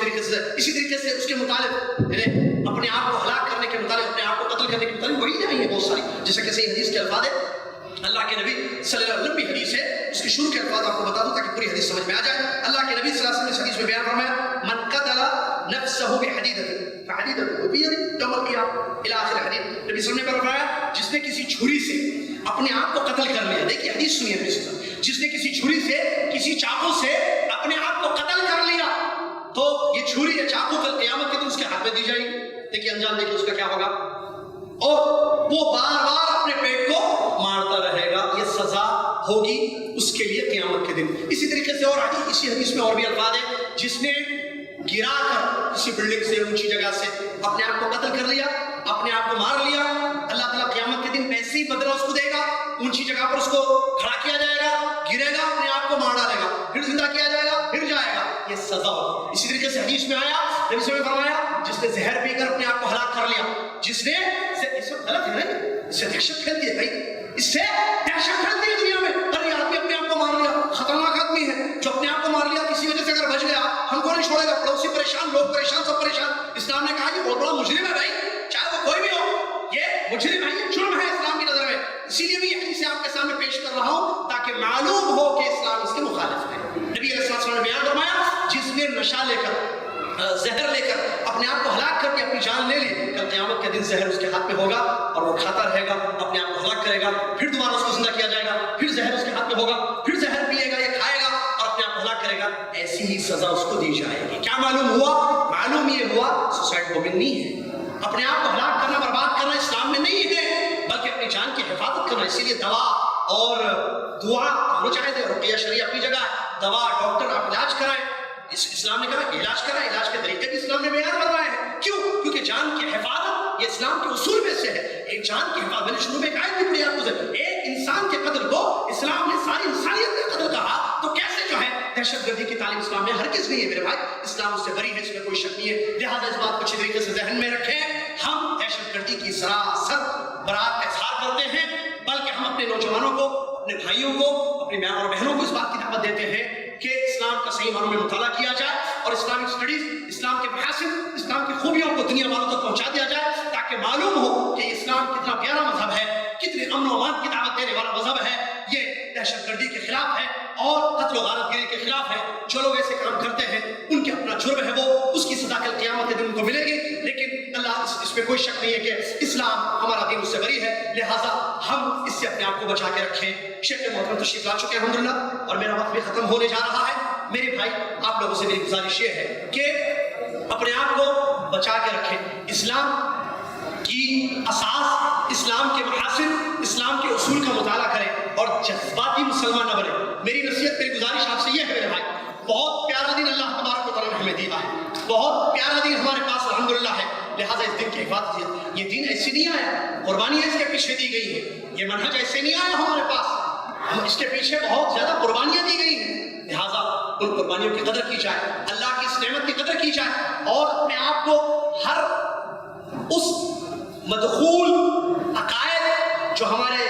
طریقے سے اس کے متعلق اپنے آپ کو ہلاک کرنے کے متعلق، اپنے آپ کو قتل کرنے کے متعلق وہی نہیں ہے بہت ساری. جیسے کہ صحیح حدیث کے الفاظ ہے، اللہ کے نبی صلی اللہ علیہ وسلم، لمبی حدیث ہے، اس کے شروع کے الفاظ آپ کو بتا دوں تاکہ پوری حدیث سمجھ میں آ جائے. اللہ کے نبی صلی اللہ علیہ وسلم نے اس حدیث میں بیان فرمایا من قتل نفسه بحدیدۃ فحدیدۃ بید یوم القیامہ الی آخر حدیث. نبی صلی اللہ علیہ وسلم نے فرمایا جس نے کسی چھری سے اپنے آپ کو قتل کر لیا. دیکھیے حدیث سنیے نبی صلی اللہ علیہ وسلم، جس نے کسی چھری سے، کسی چاقو سے اپنے آپ کو قتل کر لیا تو یہ چھری یا چاقو کل قیامت کے دن اس کے ہاتھ میں دی جائے گی. دیکھیے انجام دیکھیے اس کا کیا ہوگا، اور وہ بار بار اپنے پیٹ کو مارتا رہے گا. یہ سزا ہوگی اس کے لیے قیامت کے دن. اسی طریقے سے اور اسی حدیث میں اور بھی الفاظ ہیں، جس نے گرا کر کسی بلڈنگ سے، اونچی جگہ سے اپنے آپ کو قتل کر لیا، اپنے آپ کو مار لیا، اللہ تعالیٰ قیامت کے دن ایسے ہی بدلہ اس کو دے گا. اونچی جگہ پر اس کو کھڑا کیا جائے گا، گرے گا، اپنے آپ کو مار ڈالے گا، پھر زندہ کیا جائے گا، پھر جائے گا. یہ سزا ہوگی. اسی طریقے سے حدیث میں آیا، نبی صلی اللہ علیہ وسلم نے فرمایا جس نے زہر پی کر اپنے آپ کو ہلاک کر لیا، جس نے، اس وقت غلط ہے نا، اس سے دہشت پھیلتی ہے بھائی، اس سے دہشت پھیلتی ہے دنیا میں. ارے آدمی اپنے آپ کو مار لیا، خطرناک آدمی ہے جو اپنے آپ کو مار لیا کسی وجہ سے، اگر بچ گیا ہم کو نہیں چھوڑے گا. پڑوسی پریشان، لوگ پریشان، سب پریشان. اسلام نے کہا یہ بہت بڑا مجرم ہے بھائی، چاہے وہ کوئی بھی ہو، یہ مجرم ہے، یہ جرم ہے اسلام کی نظر میں. اسی لیے میں یہ حدیث آپ کے سامنے پیش کر رہا ہوں تاکہ معلوم ہو کہ اسلام اس کے مخالف ہے. نبی علیہ السلام نے بیان فرمایا جس نے نشہ لے کر، زہر لے کر اپنے آپ کو ہلاک کر کے اپنی جان لے لی، کل قیامت کے دن زہر اس کے ہاتھ میں ہوگا اور وہ کھاتا رہے گا، اپنے آپ کو ہلاک کرے گا، پھر دوبارہ اس کو زندہ کیا جائے گا، پھر زہر اس کے ہاتھ میں ہوگا، پھر زہر پیے گا یا کھائے گا اور اپنے آپ کو ہلاک کرے گا. ایسی ہی سزا اس کو دی جائے گی. کیا معلوم ہوا؟ معلوم یہ ہوا سوسائڈ بامبنگ نہیں ہے. اپنے آپ کو ہلاک کرنا، برباد کرنا اسلام میں نہیں ہے، بلکہ اپنی جان کی حفاظت کرنا. اسی لیے دوا اور دعا دونوں چاہے، رقیہ شریعہ اپنی جگہ ہے، دوا ڈاکٹر آپ علاج کرائیں. اسلام نے کہا علاج کرا، علاج کے طریقے بھی اسلام نے بیان کروائے ہیں. کیوں؟ کیونکہ جان کی حفاظت یہ اسلام کے اصول میں سے ہے. ایک جان کی حفاظت، میں نے شروع میں ایک آیت بھی پڑھی آپ کو، ایک انسان کے قتل کو اسلام نے ساری انسانیت کا قتل کہا، تو کیسے جو ہے دہشت گردی کی تعلیم اسلام میں ہرگز نہیں ہے میرے بھائی. اسلام اس سے بری ہے، اس میں کوئی شک نہیں ہے. لہٰذا اس بات کو اچھی طریقے سے ذہن میں رکھیں. ہم دہشت گردی کی سراسر برات کا اظہار کرتے ہیں، بلکہ ہم اپنے نوجوانوں کو، اپنے بھائیوں کو، اپنی ماں اور بہنوں کو اس بات کی دعوت دیتے ہیں کہ اسلام کا صحیح معنوں میں مطالعہ کیا جائے اور اسلامک اسٹڈیز، اسلام کے محاسن، اسلام کی خوبیوں کو دنیا والوں تک پہنچا دیا جائے، تاکہ معلوم ہو کہ اسلام کتنا پیارا مذہب ہے، کتنے امن و امان کی دعوت دینے والا مذہب ہے، یہ دہشت گردی کے خلاف ہے اور قتل و غارت گری کے خلاف ہے۔ جو لوگ ایسے کام کرتے ہیں ان کے اپنا جرم ہے، وہ اس کی سزا کل قیامت کے دن ان کو ملے گی، لیکن اللہ اس میں کوئی شک نہیں ہے کہ اسلام ہمارا دین اس سے بری ہے، لہٰذا ہم اس سے اپنے آپ کو بچا کے رکھیں۔ شیخ محترم تشریف لا چکے ہیں الحمدللہ، اور میرا وقت بھی ختم ہونے جا رہا ہے۔ میرے بھائی آپ لوگوں سے میری گزارش یہ ہے کہ اپنے آپ کو بچا کے رکھیں، اسلام کی اساس، اسلام کے محاسن، اسلام کے اصول کا مطالعہ کریں اور جذباتی مسلمان نہ بنے۔ میری نصیحت، میری گزارش آپ سے یہ ہے میرے بھائی، بہت پیارا دن اللہ تبارک و تعالیٰ نے ہمیں دیا ہے، بہت پیارا دن ہمارے پاس الحمدللہ ہے، لہٰذا اس دن کی حفاظت کیجیے۔ یہ دین ایسے نہیں آیا، قربانی اس کے پیچھے دی گئی ہے، یہ منہج ایسے نہیں آیا ہمارے پاس، ہم اس کے پیچھے بہت زیادہ قربانیاں دی گئی ہیں، لہٰذا ان قربانیوں کی قدر کی جائے، اللہ کی اس نعمت کی قدر کی جائے، اور اپنے آپ کو ہر اس مدخول عقائد جو ہمارے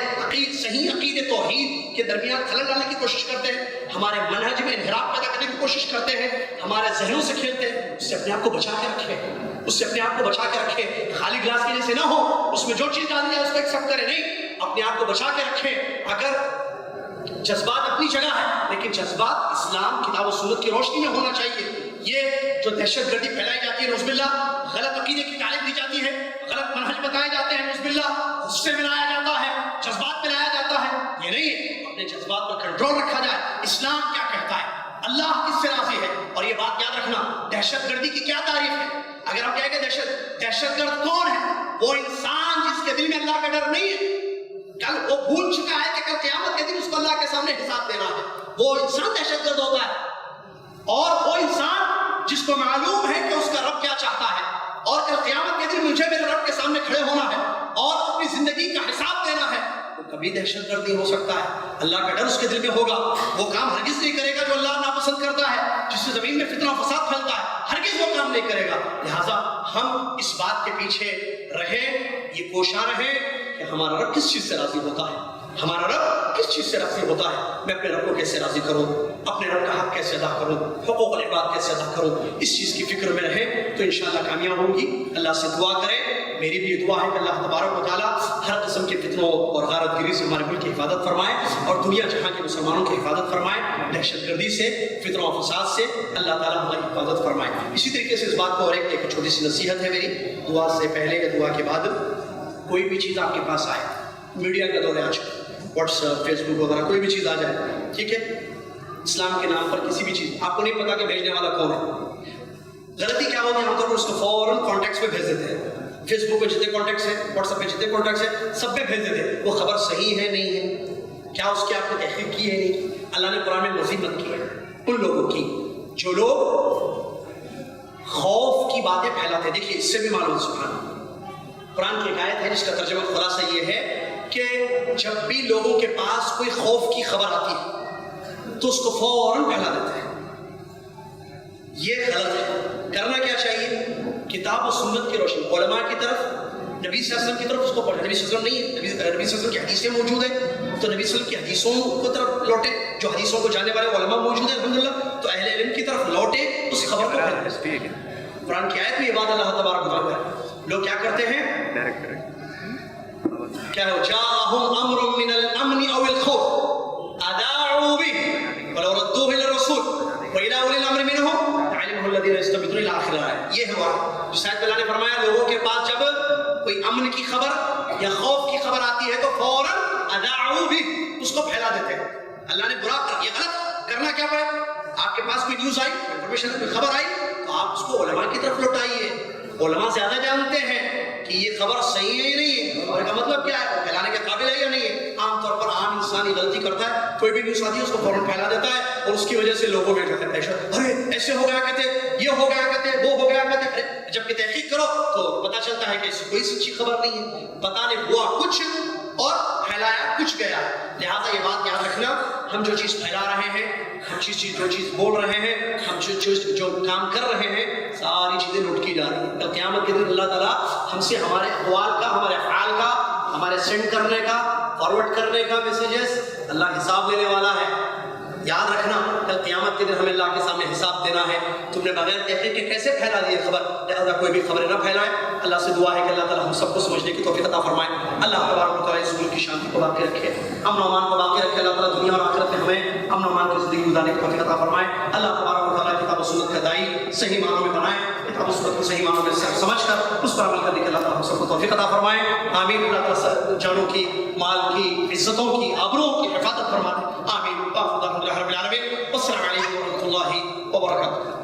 صحیح عقید توحید کے درمیان خلل ڈالنے کی کوشش کرتے ہیں، ہمارے منہج میں انحراف پیدا کرنے کی کوشش کرتے ہیں، ہمارے ذہنوں سے کھیلتے ہیں، اس سے اپنے آپ کو بچا کے رکھیں، اس سے اپنے آپ کو بچا کے رکھیں۔ خالی گلاس کے جیسے نہ ہو، اس میں جو چیز ڈال دیا اس کو ایکسپٹ کریں، نہیں، اپنے آپ کو بچا کے رکھیں۔ اگر جذبات اپنی جگہ ہے، لیکن جذبات اسلام کتاب و سنت کی روشنی میں ہونا چاہیے۔ یہ جو دہشت گردی پھیلائی جاتی ہے، نعوذ باللہ، غلط عقیدے کی تعلیم دی جاتی ہے، غلط منہج بتائے جاتے ہیں، نعوذ باللہ، غصے میں لایا جاتا ہے، جذبات میں لایا جاتا ہے، یہ نہیں ہے۔ اپنے جذبات پر کنٹرول رکھا جائے، اسلام کیا کہتا ہے، اللہ کس سے راضی ہے، اور یہ بات یاد رکھنا، دہشت گردی کی کیا تعریف ہے۔ اگر ہم کہیں کہ دہشت گرد کون ہے، وہ انسان جس کے دل میں اللہ کا ڈر نہیں ہے، کل وہ بھول چکا ہے کہ کل قیامت کے دن اس کو اللہ کے سامنے حساب دینا ہے، وہ انسان دہشت گرد ہوتا ہے۔ اور وہ انسان جس کو معلوم ہے کہ اس کا رب کیا چاہتا ہے، اور کل قیامت کے دن مجھے میرے رب کے سامنے کھڑے ہونا ہے اور اپنی زندگی کا حساب دینا ہے، وہ کبھی دہشت گرد نہیں ہو سکتا ہے۔ اللہ کا ڈر اس کے دل میں ہوگا، وہ کام ہرگز نہیں کرے گا جو اللہ ناپسند کرتا ہے، جس سے زمین میں فتنہ و فساد پھیلتا ہے، ہرگز وہ کام نہیں کرے گا۔ لہٰذا ہم اس بات کے پیچھے رہیں، یہ کوشاں رہیں کہ ہمارا رب کس چیز سے راضی ہوتا ہے، ہمارا رب کس چیز سے راضی ہوتا ہے، میں اپنے رب کو کیسے راضی کروں، اپنے رب کا حق کیسے ادا کروں، حقوق العباد کیسے ادا کروں، اس چیز کی فکر میں رہیں تو انشاءاللہ کامیاب ہوں گی۔ اللہ سے دعا کریں، میری بھی یہ دعا ہے کہ اللہ تبارک و تعالیٰ ہر قسم کے فتنوں اور غارت گری سے ہمارے ملک کی حفاظت فرمائے اور دنیا جہاں کے مسلمانوں کی حفاظت فرمائے، دہشت گردی سے، فتنوں و فساد سے اللہ تعالیٰ ہماری حفاظت فرمائے۔ اسی طریقے سے اس بات کو اور ایک چھوٹی سی نصیحت ہے میری، دعا سے پہلے یا دعا کے بعد کوئی بھی چیز آپ کے پاس آئے، میڈیا کا دور ہے آج، واٹس ایپ، فیس بک وغیرہ، کوئی بھی چیز آ جائے، ٹھیک ہے، اسلام کے نام پر کسی بھی چیز، آپ کو نہیں پتا کہ بھیجنے والا کون ہے، غلطی کیا ہوگی، ہم تو اس کو فوراً کانٹیکٹس پہ بھیج دیتے ہیں، فیس بک پہ جتنے کانٹیکٹس ہیں، واٹس ایپ پہ جتنے کانٹیکٹس ہیں، سب پہ بھیج دیتے ہیں، وہ خبر صحیح ہے نہیں ہے، کیا اس کی آپ نے تحقیق کی ہے نہیں۔ اللہ نے قرآن میں مذمت کی ہے ان لوگوں کی جو لوگ خوف کی باتیں پھیلاتے ہیں۔ دیکھیے اس سے بھی معلوم، سبحان، قرآن کی ایک آیت ہے جس کا ترجمہ خلاصہ یہ ہے کہ جب بھی لوگوں کے پاس کوئی خوف کی خبر آتی ہے تو اس کو فوراً پھیلا دیتے ہیں، یہ غلط ہے۔ کرنا کیا چاہیے، کتاب و سنت کی روشنی، علماء کی طرف، نبی صلی اللہ علیہ وسلم کی طرف اس کو پڑھیں، نبی صلی اللہ علیہ وسلم نہیں ہے، نبی صلی اللہ علیہ وسلم کی حدیثیں موجود ہیں تو نبی صلی اللہ علیہ وسلم کی حدیثوں کو طرف لوٹے، جو حدیثوں کو جاننے والے علماء موجود ہیں الحمدللہ، تو اہل علم کی طرف لوٹے، اس خبر کو پھیلائیں۔ قرآن کی آیت میں یہ بات اللہ تبارک و تعالیٰ ہے، لوگ کیا کرتے ہیں، کیا ہو جاءہم امر من الامن او الخوف اذاعوا به ولو ردوه الى الرسول والى اولي الامر منهم لعلمه الذين يستنبطون الى اخر الآية۔ یہ ہوا جو سید اللہ نے فرمایا، لوگوں کے پاس جب کوئی امن کی خبر یا خوف کی خبر آتی ہے تو فوراً اذاعوا به، اس کو پھیلا دیتے ہیں۔ اللہ نے برا کر، یہ غلط کرنا کیا پڑے، آپ کے پاس کوئی نیوز آئی، انفارمیشن، کوئی خبر آئی تو آپ اس کو علماء کی طرف لوٹائیے، علماء زیادہ جانتے ہیں کہ یہ خبر صحیح ہے یا نہیں ہے، خبر کا مطلب کیا ہے، پھیلانے کے قابل ہے یا نہیں ہے۔ عام طور پر عام انسان یہ غلطی کرتا ہے، کوئی بھی نیوز آتی ہے اس کو فوراً پھیلا دیتا ہے اور اس کی وجہ سے لوگوں میں جو ہے ارے ایسے ہو گیا کہتے، یہ ہو گیا کہتے، وہ ہو گیا کہتے، جب کہ تحقیق کرو تو پتہ چلتا ہے کہ اس کوئی سچی خبر نہیں ہے، پتہ نہیں ہوا کچھ اور پھیلایا کچھ گیا. لہٰذا یہ بات یاد رکھنا، ہم جو چیز پھیلا رہے ہیں، ہم جو چیز بول رہے ہیں، ہم جو کام کر رہے ہیں، ساری چیزیں نوٹ کی جا رہی ہیں. کل قیامت کے دن اللہ تعالیٰ ہم سے ہمارے اقوال کا، ہمارے افعال کا، ہمارے سینڈ کرنے کا، فارورڈ کرنے کا میسیجز اللہ حساب لینے والا ہے. یاد رکھنا کل قیامت کے دن ہمیں اللہ کے سامنے حساب دینا ہے. تم نے بغیر تحقیق کے کیسے پھیلا دی خبر؟ لہذا کوئی بھی خبریں نہ پھیلائے. اللہ سے دعا ہے کہ اللہ تعالیٰ ہم سب کو سمجھنے کی توفیق عطا فرمائے. اللہ تبارک و تعالیٰ اس ملک کی شانتی کو باقی رکھے، امن و امان کو باقی رکھے. اللہ تعالیٰ دنیا اور آخرت میں ہمیں امن و امان کی زندگی گزارنے کی توفیق عطا فرمائے. اللہ تبارک و تعالیٰ کتاب و سنت کا داعی صحیح معنوں میں بنائے، کتاب و سنت کو صحیح معنوں میں سمجھ کر اس پر عمل کرنے کے اللہ تعالیٰ ہم سب کو توفیق عطا فرمائے. آمین. اللہ تعالیٰ جانوں کی، مال کی، عزتوں کی، آبروں کی حفاظت فرمائے. آمین. رب العالمین. السلام علیکم ورحمۃ اللہ وبرکاتہ.